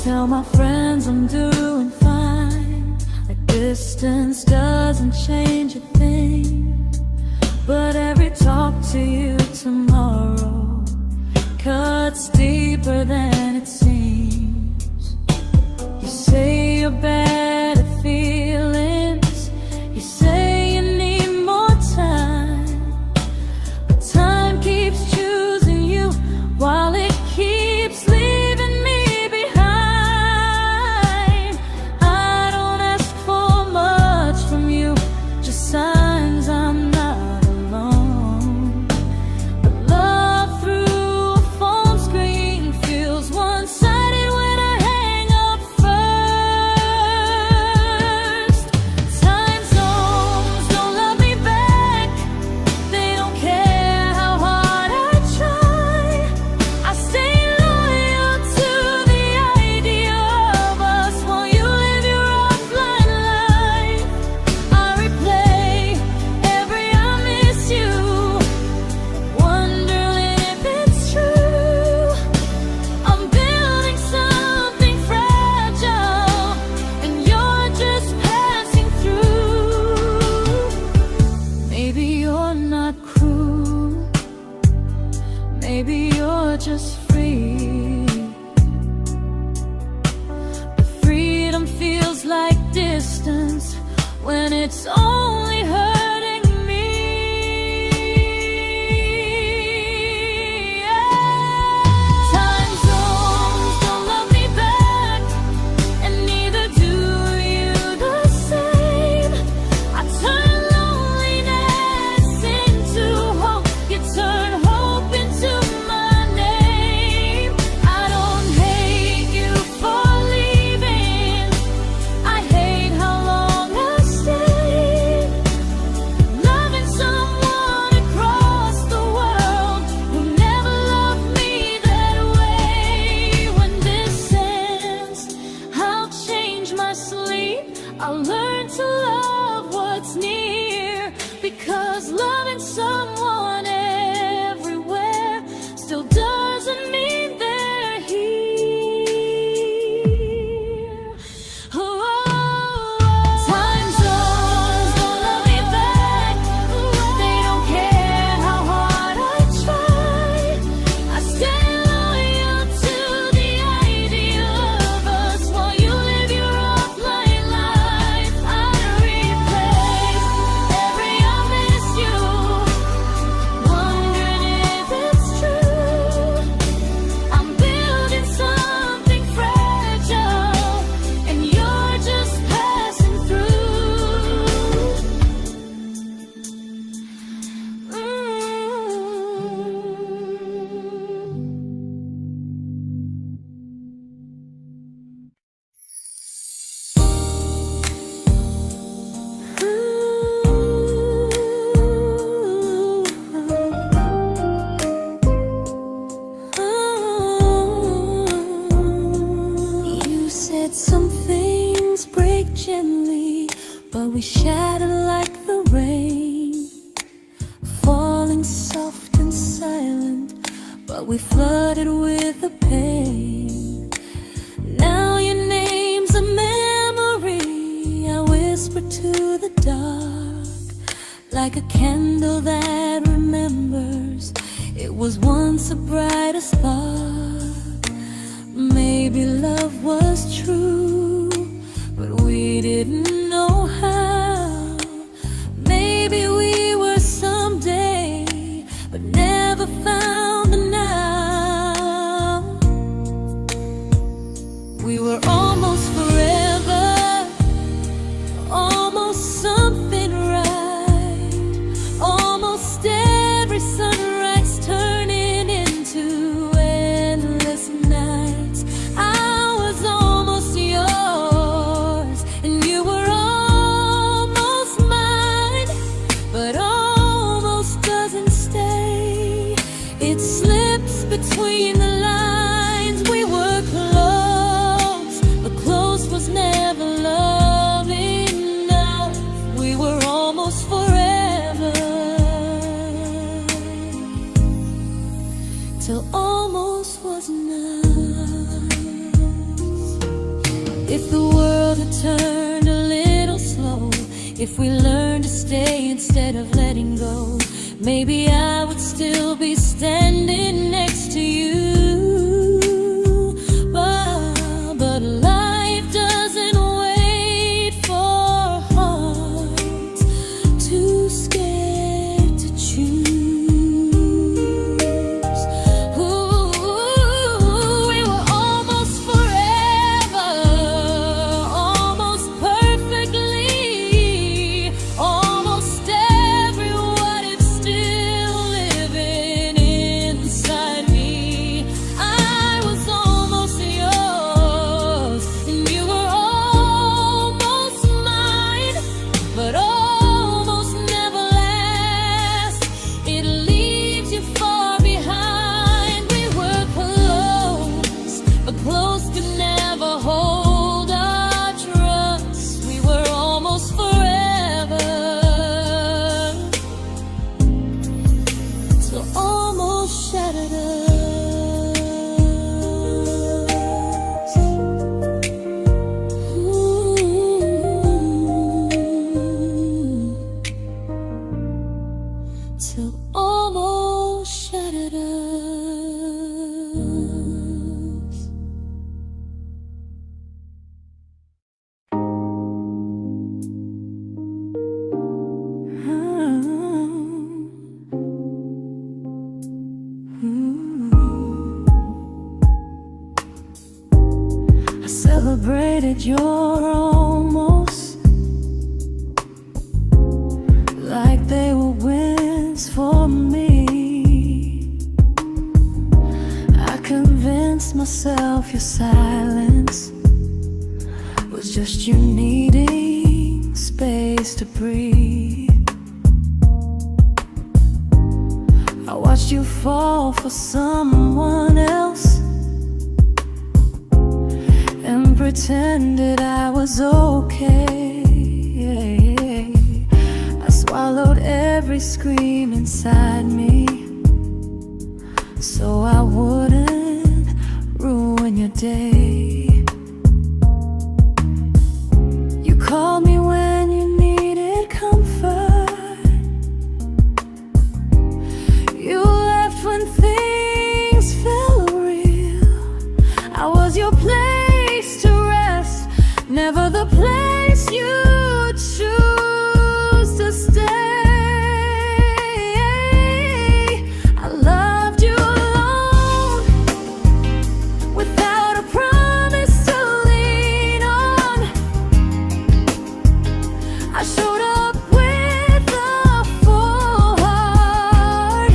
Speaker 1: Tell my friends I'm doing fine, like distance doesn't change a thing. But every talk to you tomorrow cuts deeper than it seems. just free. But freedom feels like distance when it's only hurting me. Time zones don't love me back, and neither do you the same. I turn loneliness into hope, you turn hope into my name. I don't hate you for leaving, I hate how long I stayed. Loving someone across the world who never loved me that way. When this ends, I'll change my sleep, I'll learn to love what's near, because loving someone everywhere still doesn't mean they're here. Time zones don't love me back, they don't care how hard I try. I stay loyal to the idea of us while you live your offline life. I'd replace every I miss you, wondering if it's true. I'm building something fragile, and you're just passing through. You said some things break gently, but we shatter like the rain, falling soft and silent, but we flooded with the pain. Now your name's a memory I whisper to the dark, like a candle that remembers it was once a brighter spark. Maybe love was true, but we didn't know how. Maybe we were someday, but never found the now. We were almost forever, almost something right, almost every sunrise turning into endless nights. I was almost yours, and you were almost mine, but almost doesn't stay. It slips between the lines. We were close, but close was never love enough. We were almost forever, till almost was enough. If the world had turned a little slow, if we learned to stay instead of letting go, maybe I would still be standing next to you. But life doesn't wait for hearts too scared to choose. We were almost forever, almost perfectly, almost every what if still living inside me. I celebrated your almost like they were wins for me. I convinced myself your silence was just you needing space to breathe. I watched you fall for someone else and pretended I was okay. I swallowed every scream inside me so I wouldn't ruin your day. You called me when you needed comfort. You left when things felt real. I was your place to rest, never the place you choose to stay. I loved you alone, without a promise to lean on. I showed up with a full heart.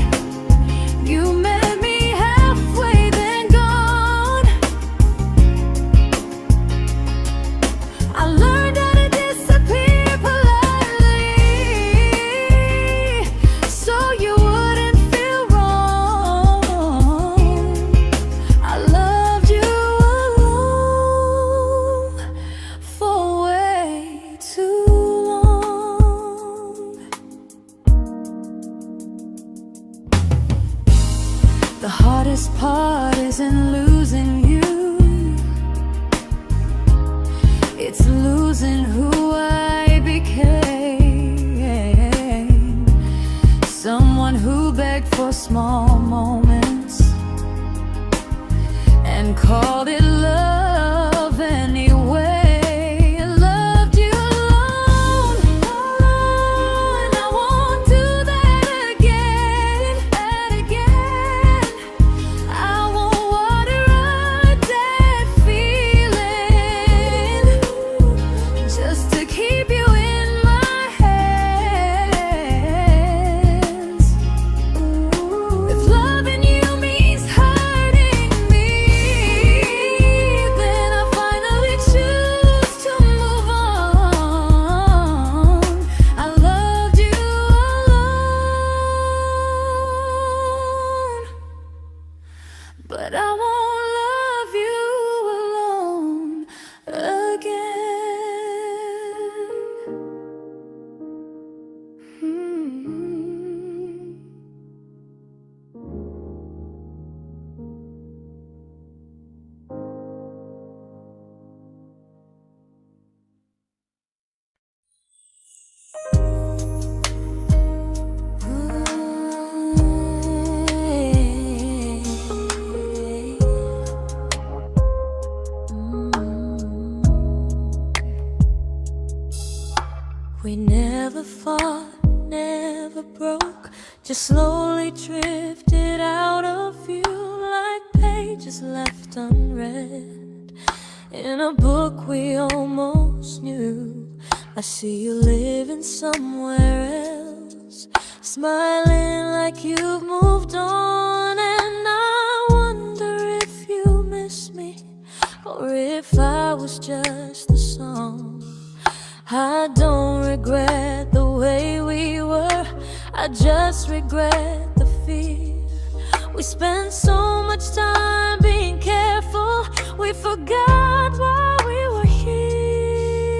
Speaker 1: You met me halfway, then gone. I learned how to disappear politely, so you wouldn't feel wrong. I loved you alone for way too long. The hardest part isn't losing you, it's losing who I became. Someone who begged for small moments and called it love anyway. I loved you alone, and I won't do that again. I won't water a dead feeling just to keep you in my hands. If loving you means hurting me, then I finally choose to move on. I loved you alone, but I won't love you alone again. We never fought, never broke, just slowly drifted out of view like pages left unread in a book we almost knew. I see you living somewhere else, smiling like you've moved on, and I wonder if you miss me or if I was just the song. I don't regret the way we were, I just regret the fear. We spent so much time being careful, we forgot why we were here.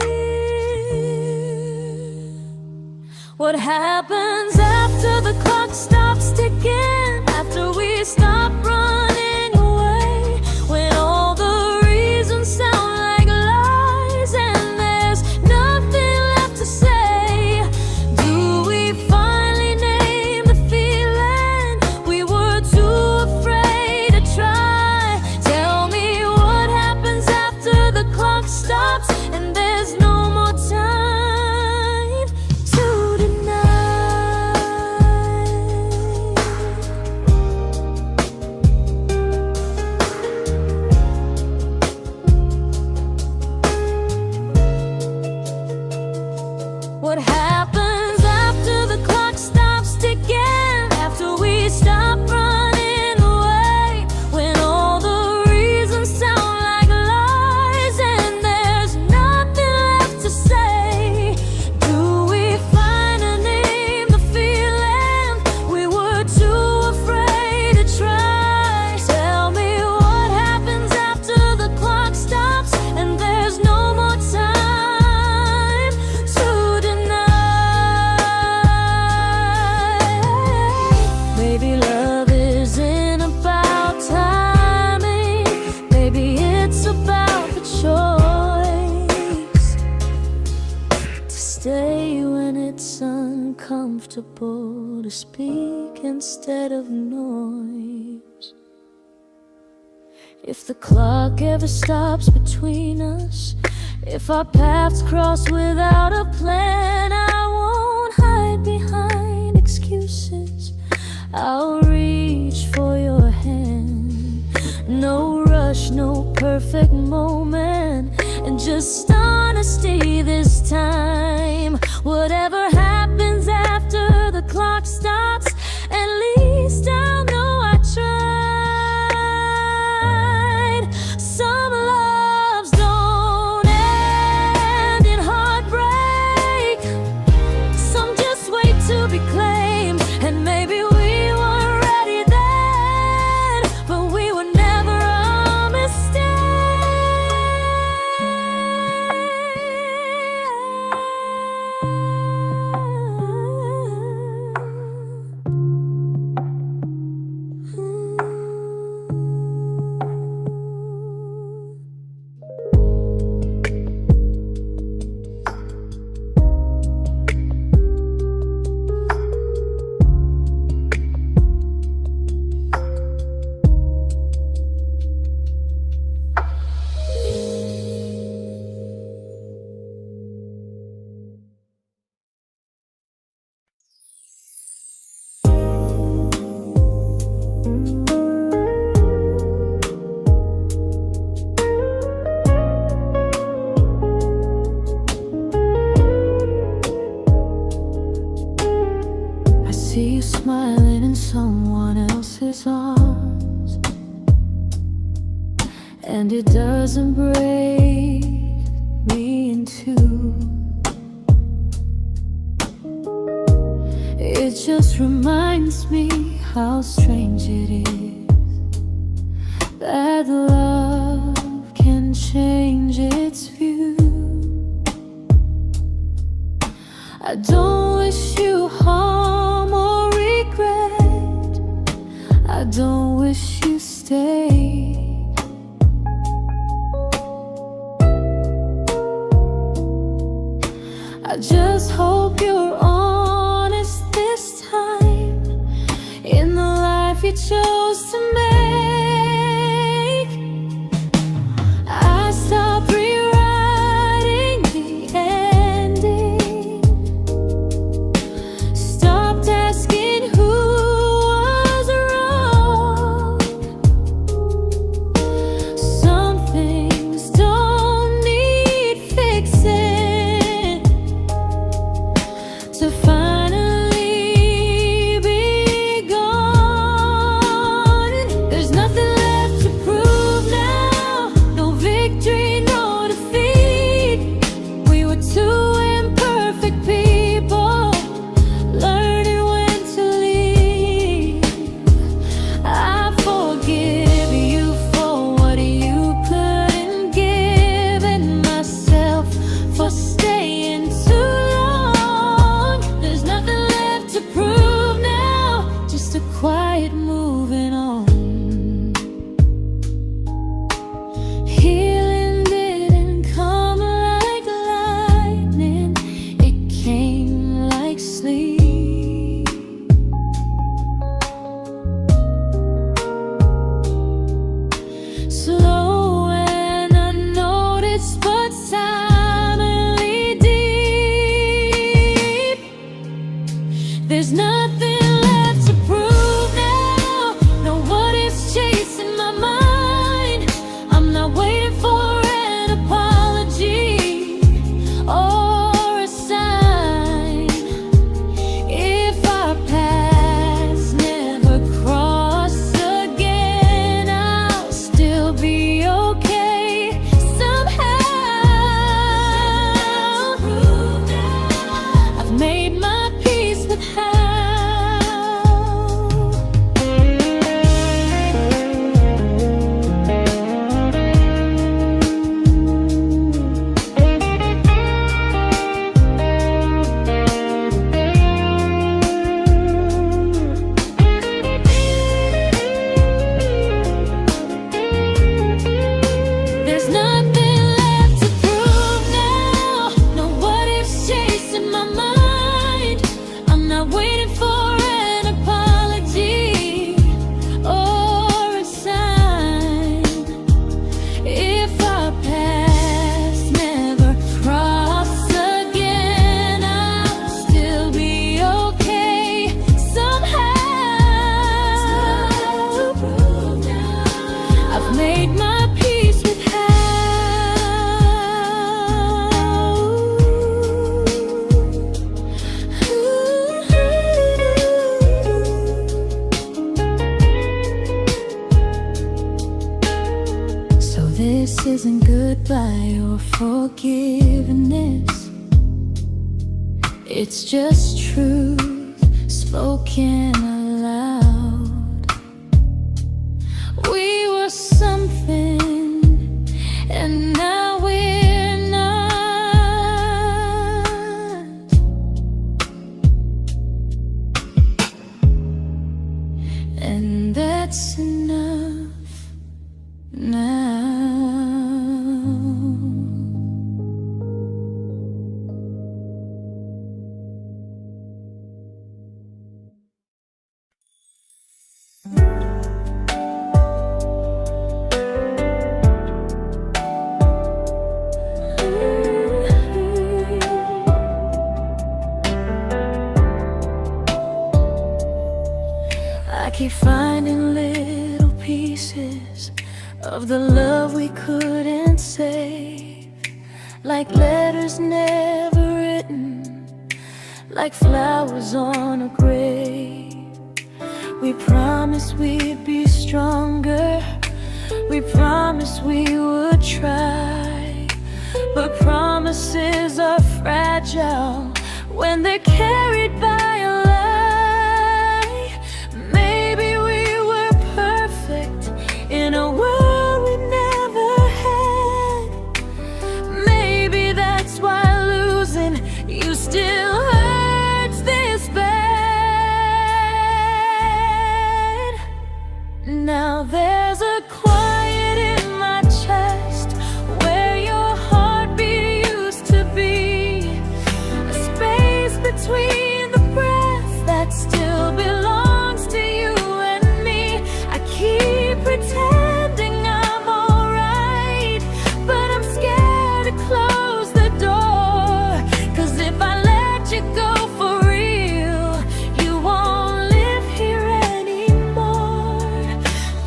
Speaker 1: What happens after the clock stops ticking, after we stop running away, when all the reasons sound like lies and there's nothing left to say? Do we finally name the feeling we were too afraid to try? uncomfortable to speak instead of noise. If the clock ever stops between us, if our paths cross without a plan, I won't hide behind excuses. I'll reach for your hand. No rush, no perfect moment, and just honesty this time. Whatever happens after the clock stops, at least I'll know I tried. Some loves don't end in heartbreak, some just wait to be claimed. And maybe we weren't ready then, but we were never a mistake. See you smiling in someone else's arms, and it doesn't break me in two. It just reminds me how strange it is that love can change its view. I don't wish you harm or regret, I don't wish you stay. I just hope you're honest this time in the life you chose to make. I stopped rewriting the ending, stopped asking who was wrong. made my peace with how. So this isn't goodbye or forgiveness, it's just truth spoken aloud. We were something, and now we're not. And that's enough now. I keep finding little pieces of the love we couldn't save, like letters never written, like flowers on a grave. We promised we'd be stronger, we promised we would try, but promises are fragile when they're carried by a lie. Maybe we were perfect in a world we never had. Maybe that's why losing you still hurts this bad. Now there's a quiet in my chest where your heartbeat used to be, a space between the breaths that still belongs to you and me. I keep pretending I'm alright, but I'm scared to close the door, 'cause if I let you go for real, you won't live here anymore.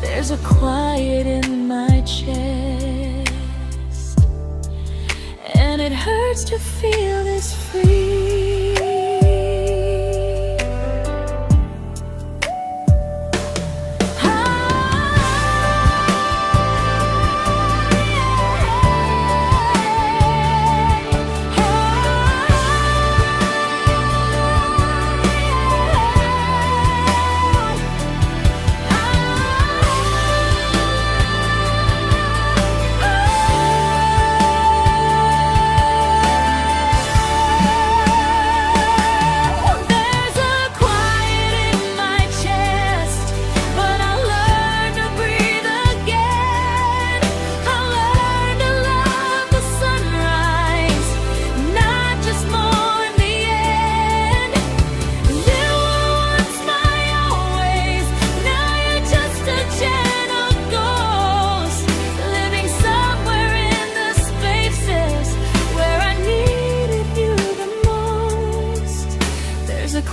Speaker 1: There's a quiet in my chest, and it hurts to feel this free.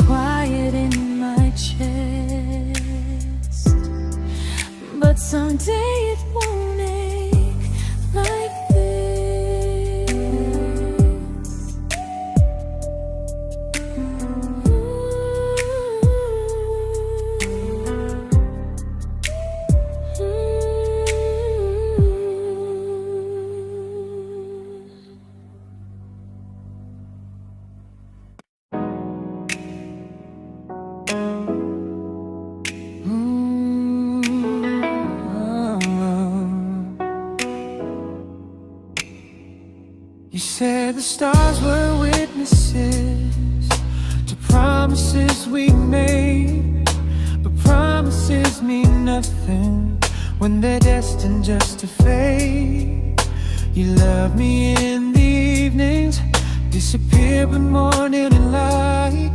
Speaker 1: Quiet in my chest, but someday it won't ache like this.
Speaker 2: You said the stars were witnesses to promises we made, but promises mean nothing when they're destined just to fade. You love me in the evenings, disappear when morning and light.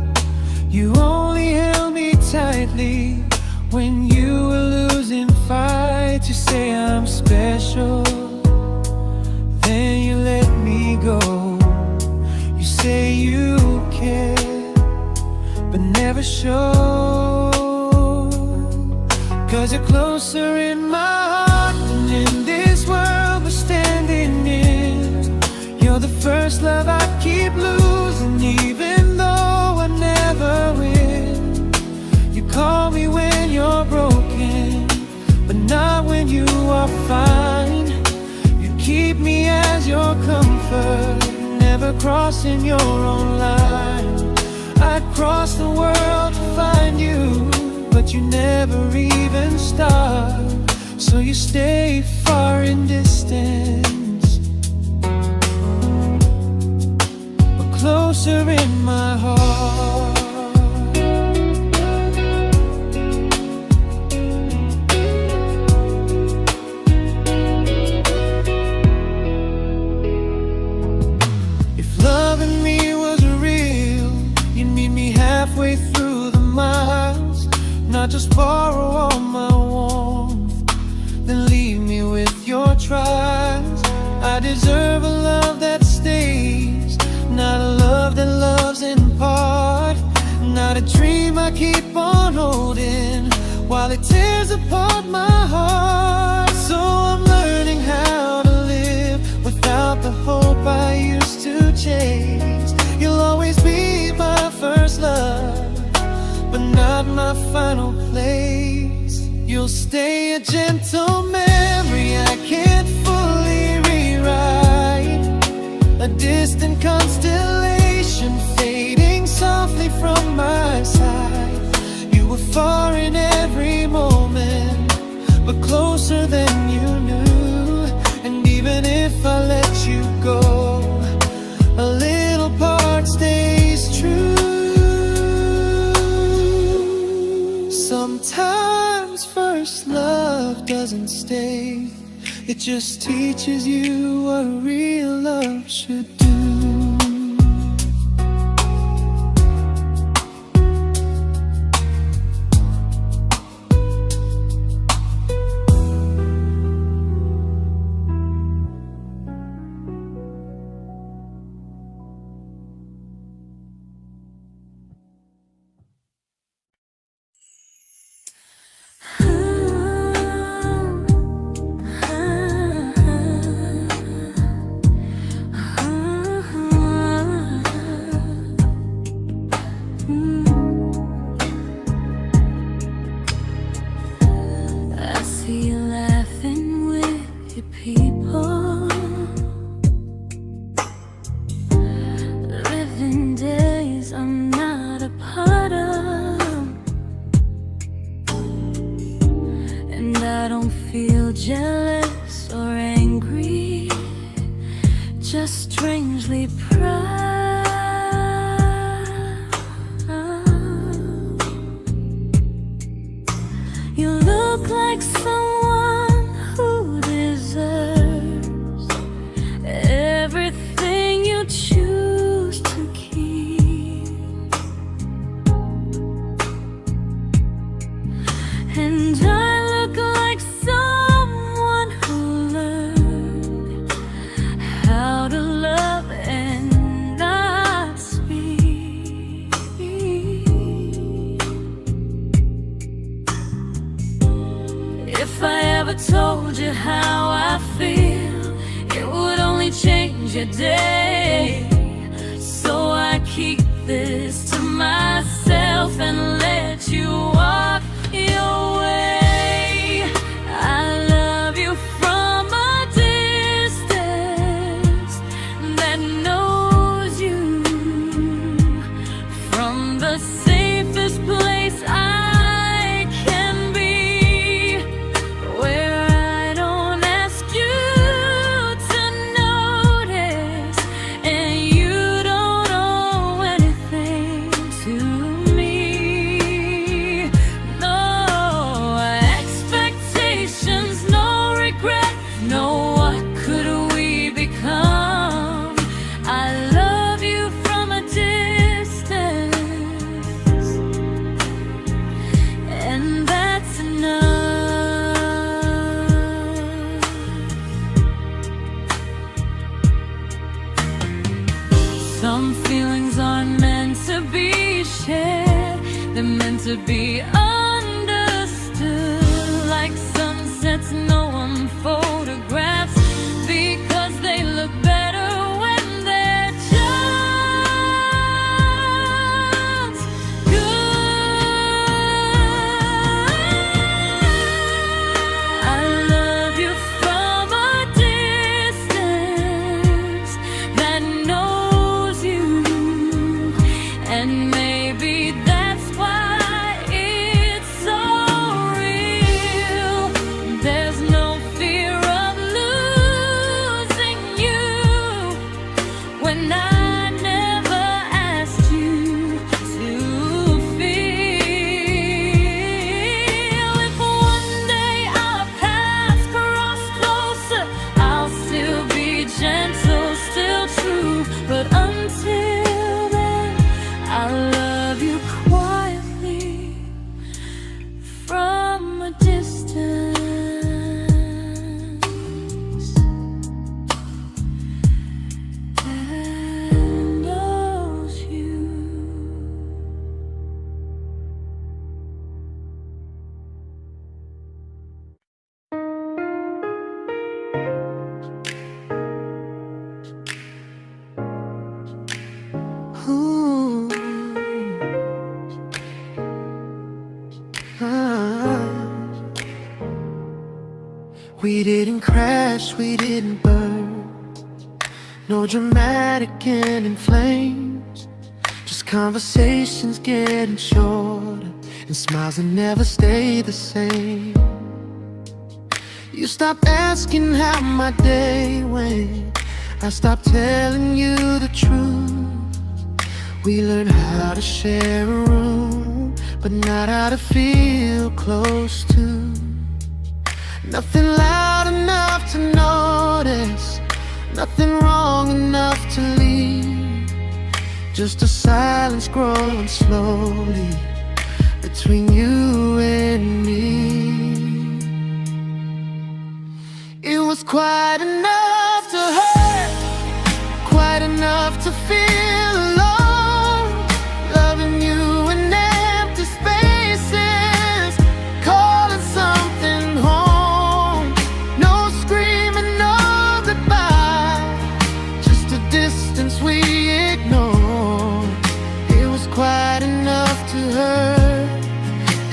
Speaker 2: You only held me tightly when you were losing fights. You say I'm special, then you let me go. You say you care, but never show, 'cause you're closer in my heart than prefer never crossing your own line. I'd cross the world to find you, but you never even start. So you stay far in distance, but closer in my heart. Halfway through the miles, not just borrow all my warmth, then leave me with your trials. I deserve a love that stays, not a love that loves in part, not a dream I keep on holding while it tears apart my heart. So I'm learning how to live without the hope I used to chase. You'll always be my first love, but not my final place. You'll stay a gentle memory I can't fully rewrite, a distant constellation fading softly from my side. You were far in every moment, but closer than you knew. And even if I let you go, a little part stays true. Sometimes first love doesn't stay, it just teaches you what real love should do.
Speaker 1: Jealous or angry, just strangely proud. You look like someone who deserves everything you choose to keep. And I look like someone who learned how to love and not speak. If I ever told you how I feel, it would only change your day. So I keep this to myself and let you walk your way. I love you from a distance that knows you, from the safest place I can be, where I don't ask you to notice and you don't owe anything to me. No expectations, no regret, no what could we become. I love you from a distance, and that's enough. Some feelings aren't meant to be shared, they're meant to be understood. Like sunsets no one photographs, because they look better when they're just good. I love you from a distance
Speaker 2: We didn't crash, we didn't burn. No dramatic end in flames. Just conversations getting shorter, and smiles that never stay the same. You stopped asking how my day went. I stopped telling you the truth. We learned how to share a room, but not how to feel close to. Nothing loud enough to notice, nothing wrong enough to leave. Just a silence growing slowly between you and me. It was quite enough to hurt, quite enough to feel alone. Loving you in empty spaces, calling something home. No screaming, no goodbye, just a distance we ignored. It was quite enough to hurt,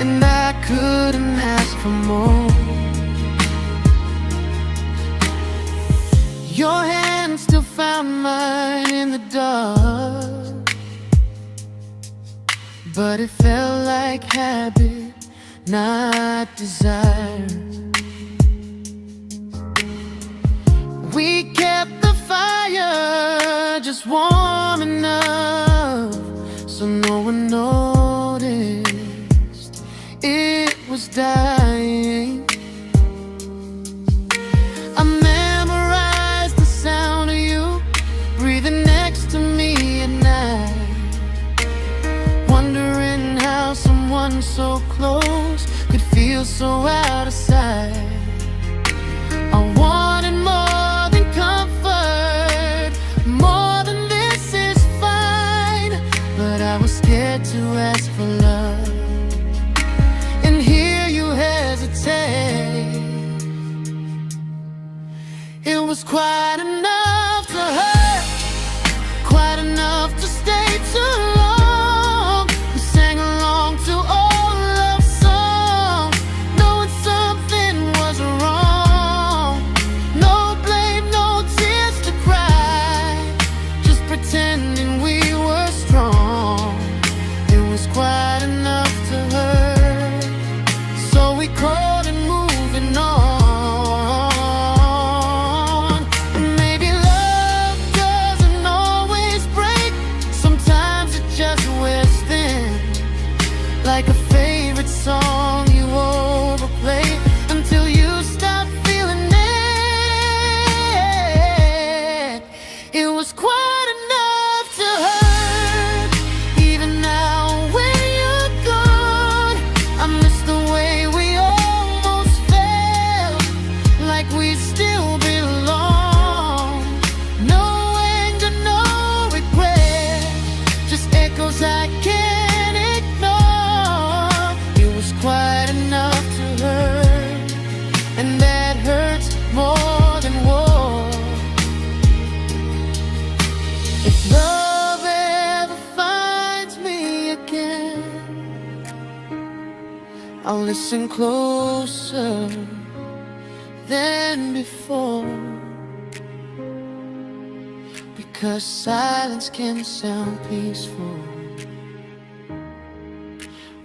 Speaker 2: and I couldn't ask for more. Your hand still found mine in the dark, but it felt like habit, not desire. We kept the fire just warm enough so no one noticed it was dying. I memorized the sound of you breathing next to me at night, wondering how someone so close could feel so out of sight. I wanted more than comfort, more than this is fine, but I was scared to ask for love and hear you hesitate. It was quite enough to hurt, quite enough to stay too long. We sang along to old love songs, knowing something was wrong. No blame, no tears to cry, just pretending we were strong. It was quite enough to hurt, so we crawled and moving on. Like a favorite song you overplay until you stop feeling it. It was quite enough to hurt. Even now when you're gone, I miss the way we almost felt, like we still belong. No anger, no regret, just echoes I can't ignore. It was quite enough to hurt, and that hurts more than war. If love ever finds me again, I'll listen closer than before, because silence can sound peaceful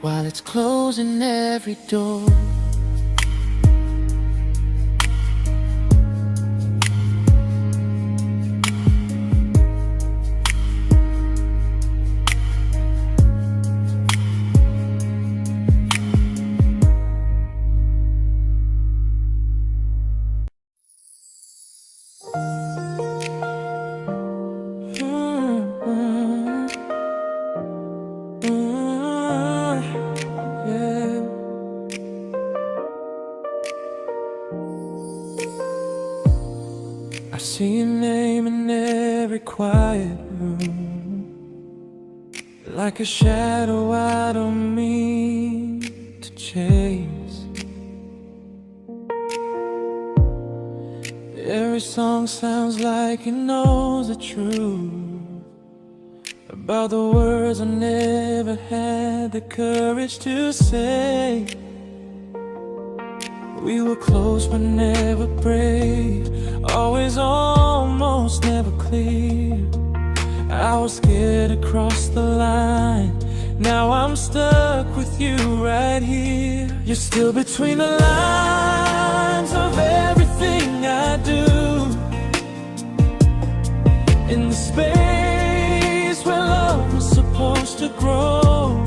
Speaker 2: while it's closing every door. I see your name in every quiet room, like a shadow I don't mean to chase. Every song sounds like it knows the truth about the words I never had the courage to say. We were close but never brave, always almost, never clear. I was scared to cross the line, now I'm stuck with you right here. You're still between the lines of everything I do, in the space where love was supposed to grow.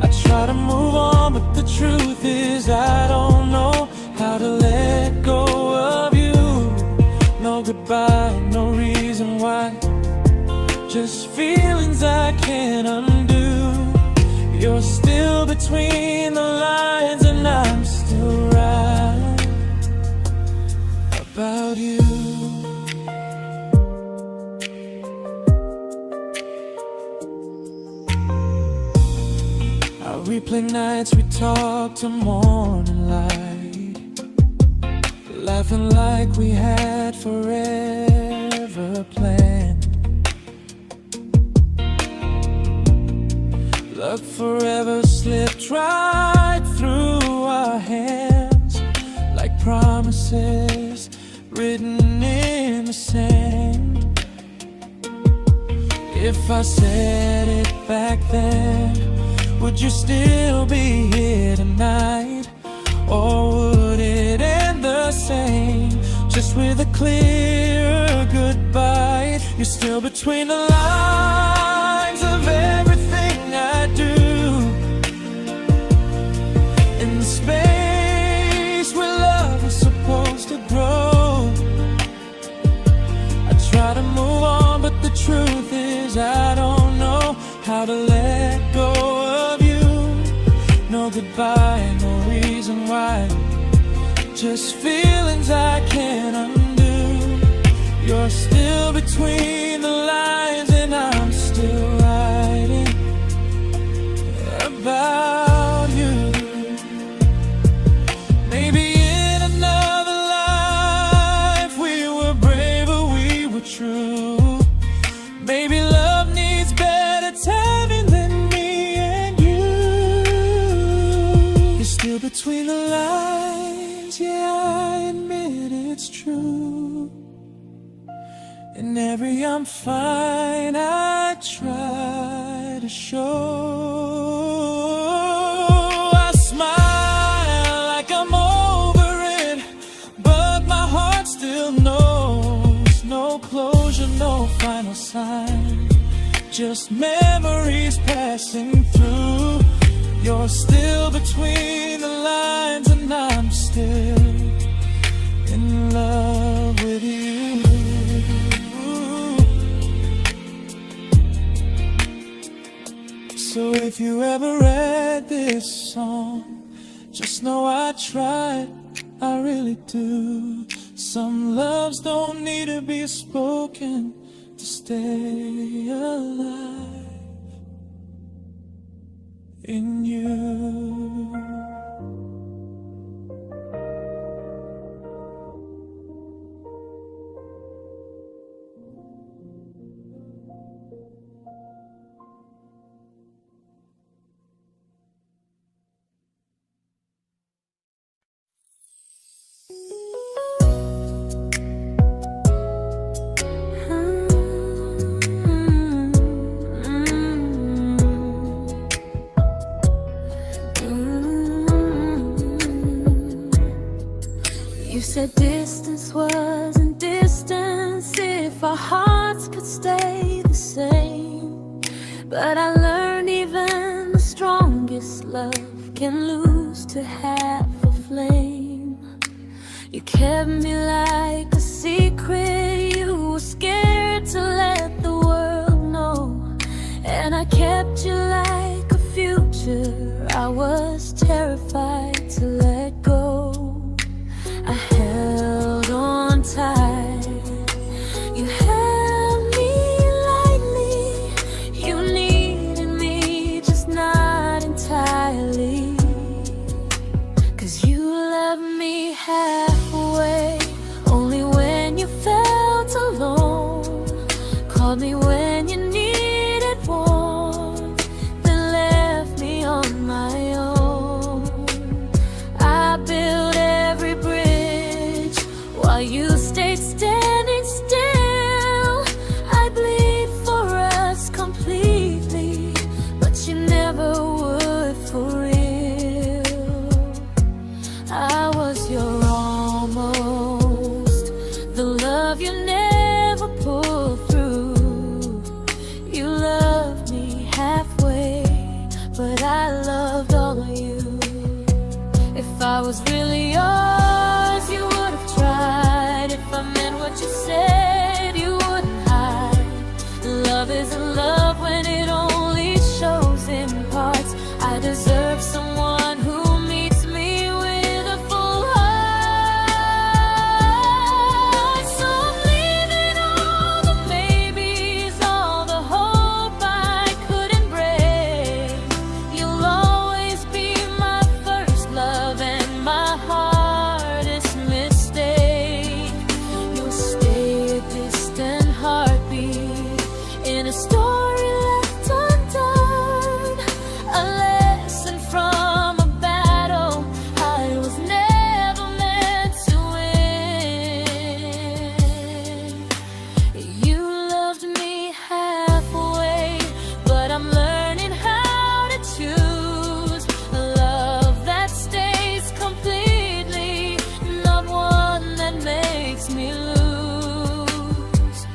Speaker 2: I try to move on, but the truth is I don't know how to let go of you. No goodbye, no reason why, just feelings I can't undo. You're still between the lines and I'm still right about you. I replay nights we talk till morning light, laughing like we had forever planned. Luck forever slipped right through our hands, like promises written in the sand. If I said it back then, would you still be here tonight? Or would it end the same, just with a clearer goodbye? You're still between the lines of everything I do, in the space where love was supposed to grow. I try to move on, but the truth is I don't know how to let go of you. No goodbye, no reason why, just feelings I can't undo. You're still between the lines and I'm still writing about you. Maybe in another life we were braver, we were true. Maybe love needs better timing than me and you. You're still between the lines, yeah, I admit it's true. In every I'm fine I try to show. I smile like I'm over it, but my heart still knows. No closure, no final sign, just memories passing through. You're still between the lines and I'm still in love with you. So if you ever read this song, just know I tried, I really do. Some loves don't need to be spoken to stay alive in you.
Speaker 1: You said distance wasn't distance if our hearts could stay the same. But I learned even the strongest love can lose to half a flame. You kept me like a secret, you were scared to let the world know. And I kept you like a future, I was terrified to let go. I held on tight, you held me lightly. You needed me, just not entirely. 'Cause you loved me halfway, only when you felt alone. Called me when you needed warmth, you stayed standing still. I bleed for us completely, but you never would for real. I was your almost, the love you never pulled through. You loved me halfway, but I loved all of you. If I was really yours, you would have tried. If I meant what you said, you wouldn't hide. Love isn't love when it only shows in parts. I deserve someone who meets me with a full heart. So I'm leaving all the maybes, all the hope I couldn't break. You'll always be my first love and my hardest mistake. You'll stay a distant heartbeat in a story left undone, a lesson from a battle I was never meant to win. You loved me halfway, but I'm learning how to choose a love that stays completely, not one that makes me lose.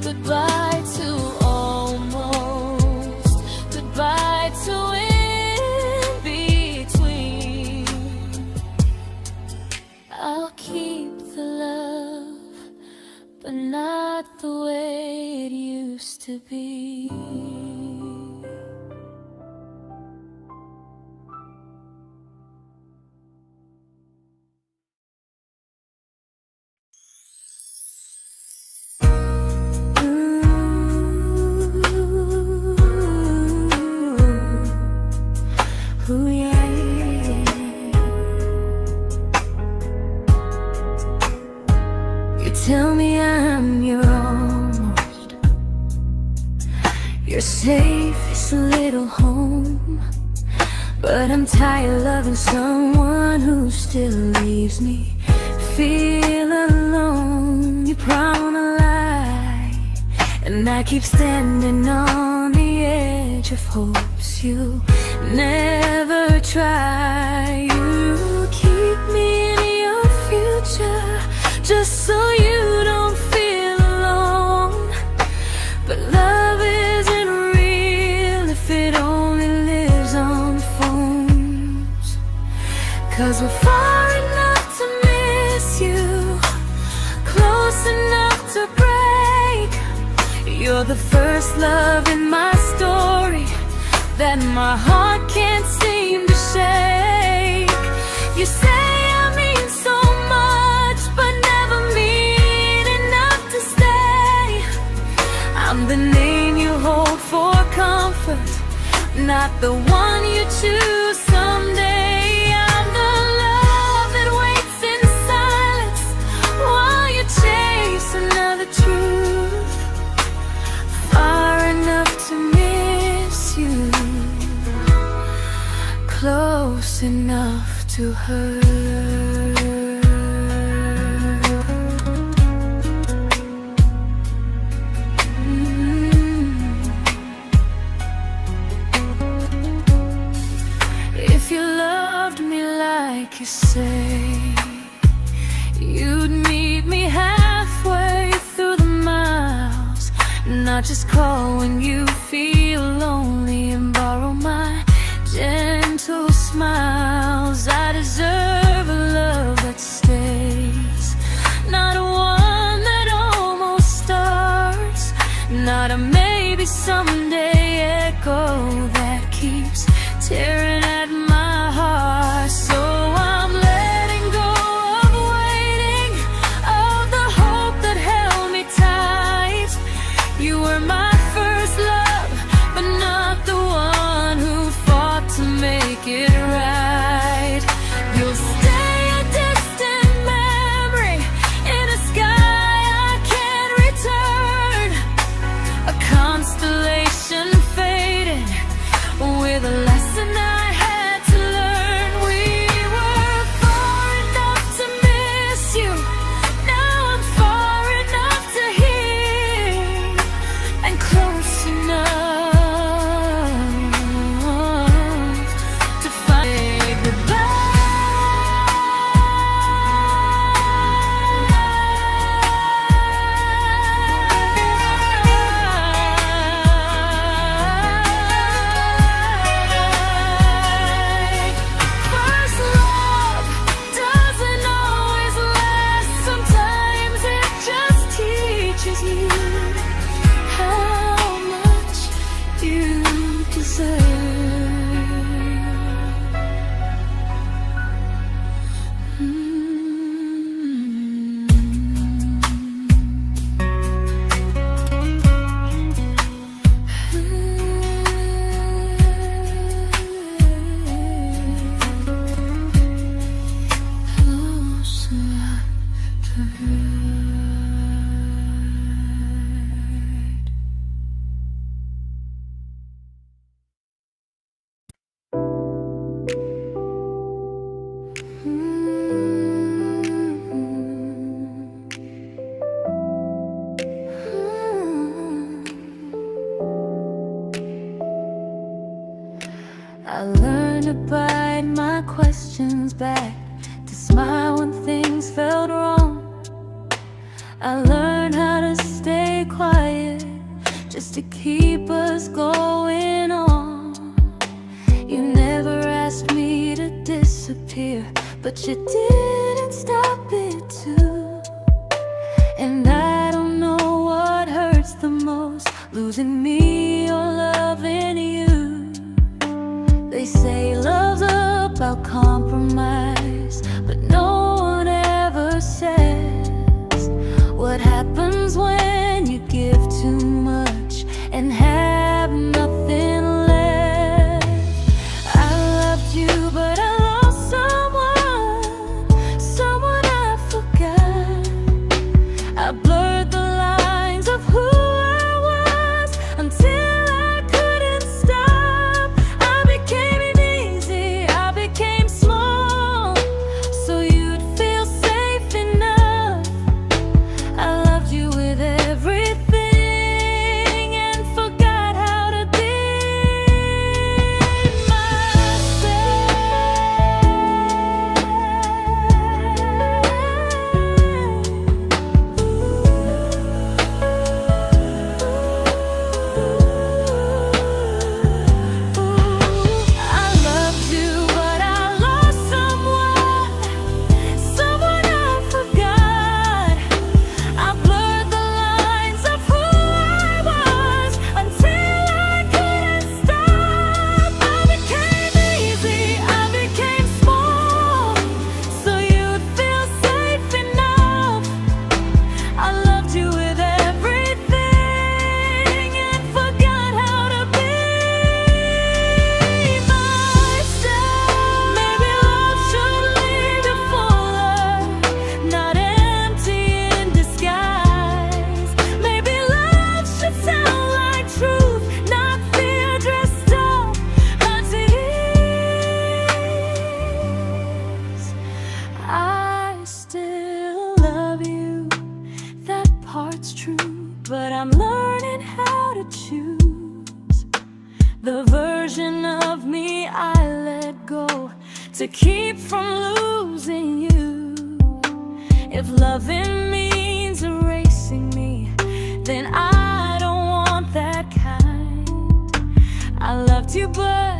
Speaker 1: Goodbye to almost, goodbye to in between. I'll keep the love, but not the way it used to be. Ooh, yeah, yeah. You tell me I'm your almost, your safest little home, but I'm tired loving someone who still leaves me feel alone. You wanna lie, and I keep standing on the edge of hopes you never try. You keep me in your future just so you don't feel alone. But love isn't real if it only lives on phones. 'Cause we're far enough to miss you, close enough to break. You're the first love in my story that my heart can't seem to shake. You say I mean so much, but never mean enough to stay. I'm the name you hold for comfort, not the one you choose someday. I'm the love that waits in silence while you chase another truth. Far enough to miss you, close enough to hurt. If you loved me like you say, you'd meet me halfway through the miles, not just call when you feel lonely and borrow my gentle smiles. I deserve a love that stays, not one that almost starts, not a maybe someday echo that keeps tearing at my heart. So I'm letting go of waiting, of the hope that held me tight. You were my first love, but not the one who fought to make it right. I learned to bite my questions back, to smile when things felt wrong. I learned how to stay quiet, just to keep us going on. You never asked me to disappear, but you didn't stop it too. And I don't know what hurts the most, losing me or loving you. They say love's about compromise, but no one ever says what happens when you give too much and have nothing left. I loved you, but I lost someone I forgot. I blurred the lines of who I was until I couldn't stop. I became easy, I became small, so you'd feel safe enough. I loved you with everything and forgot how to be I loved you, but I lost someone I forgot. I blurred the lines of who I was until I couldn't stop. I became easy, I became small, so you'd feel safe enough. I loved you with everything and forgot how to be myself. Maybe love should leave you fuller, not empty in disguise. Maybe love should sound like truth, not fear dressed up as it is. I still love you, that part's true, but I'm learning how to choose the version of me I let go to keep from losing you. If loving means erasing me, then I don't want that kind. I loved you, but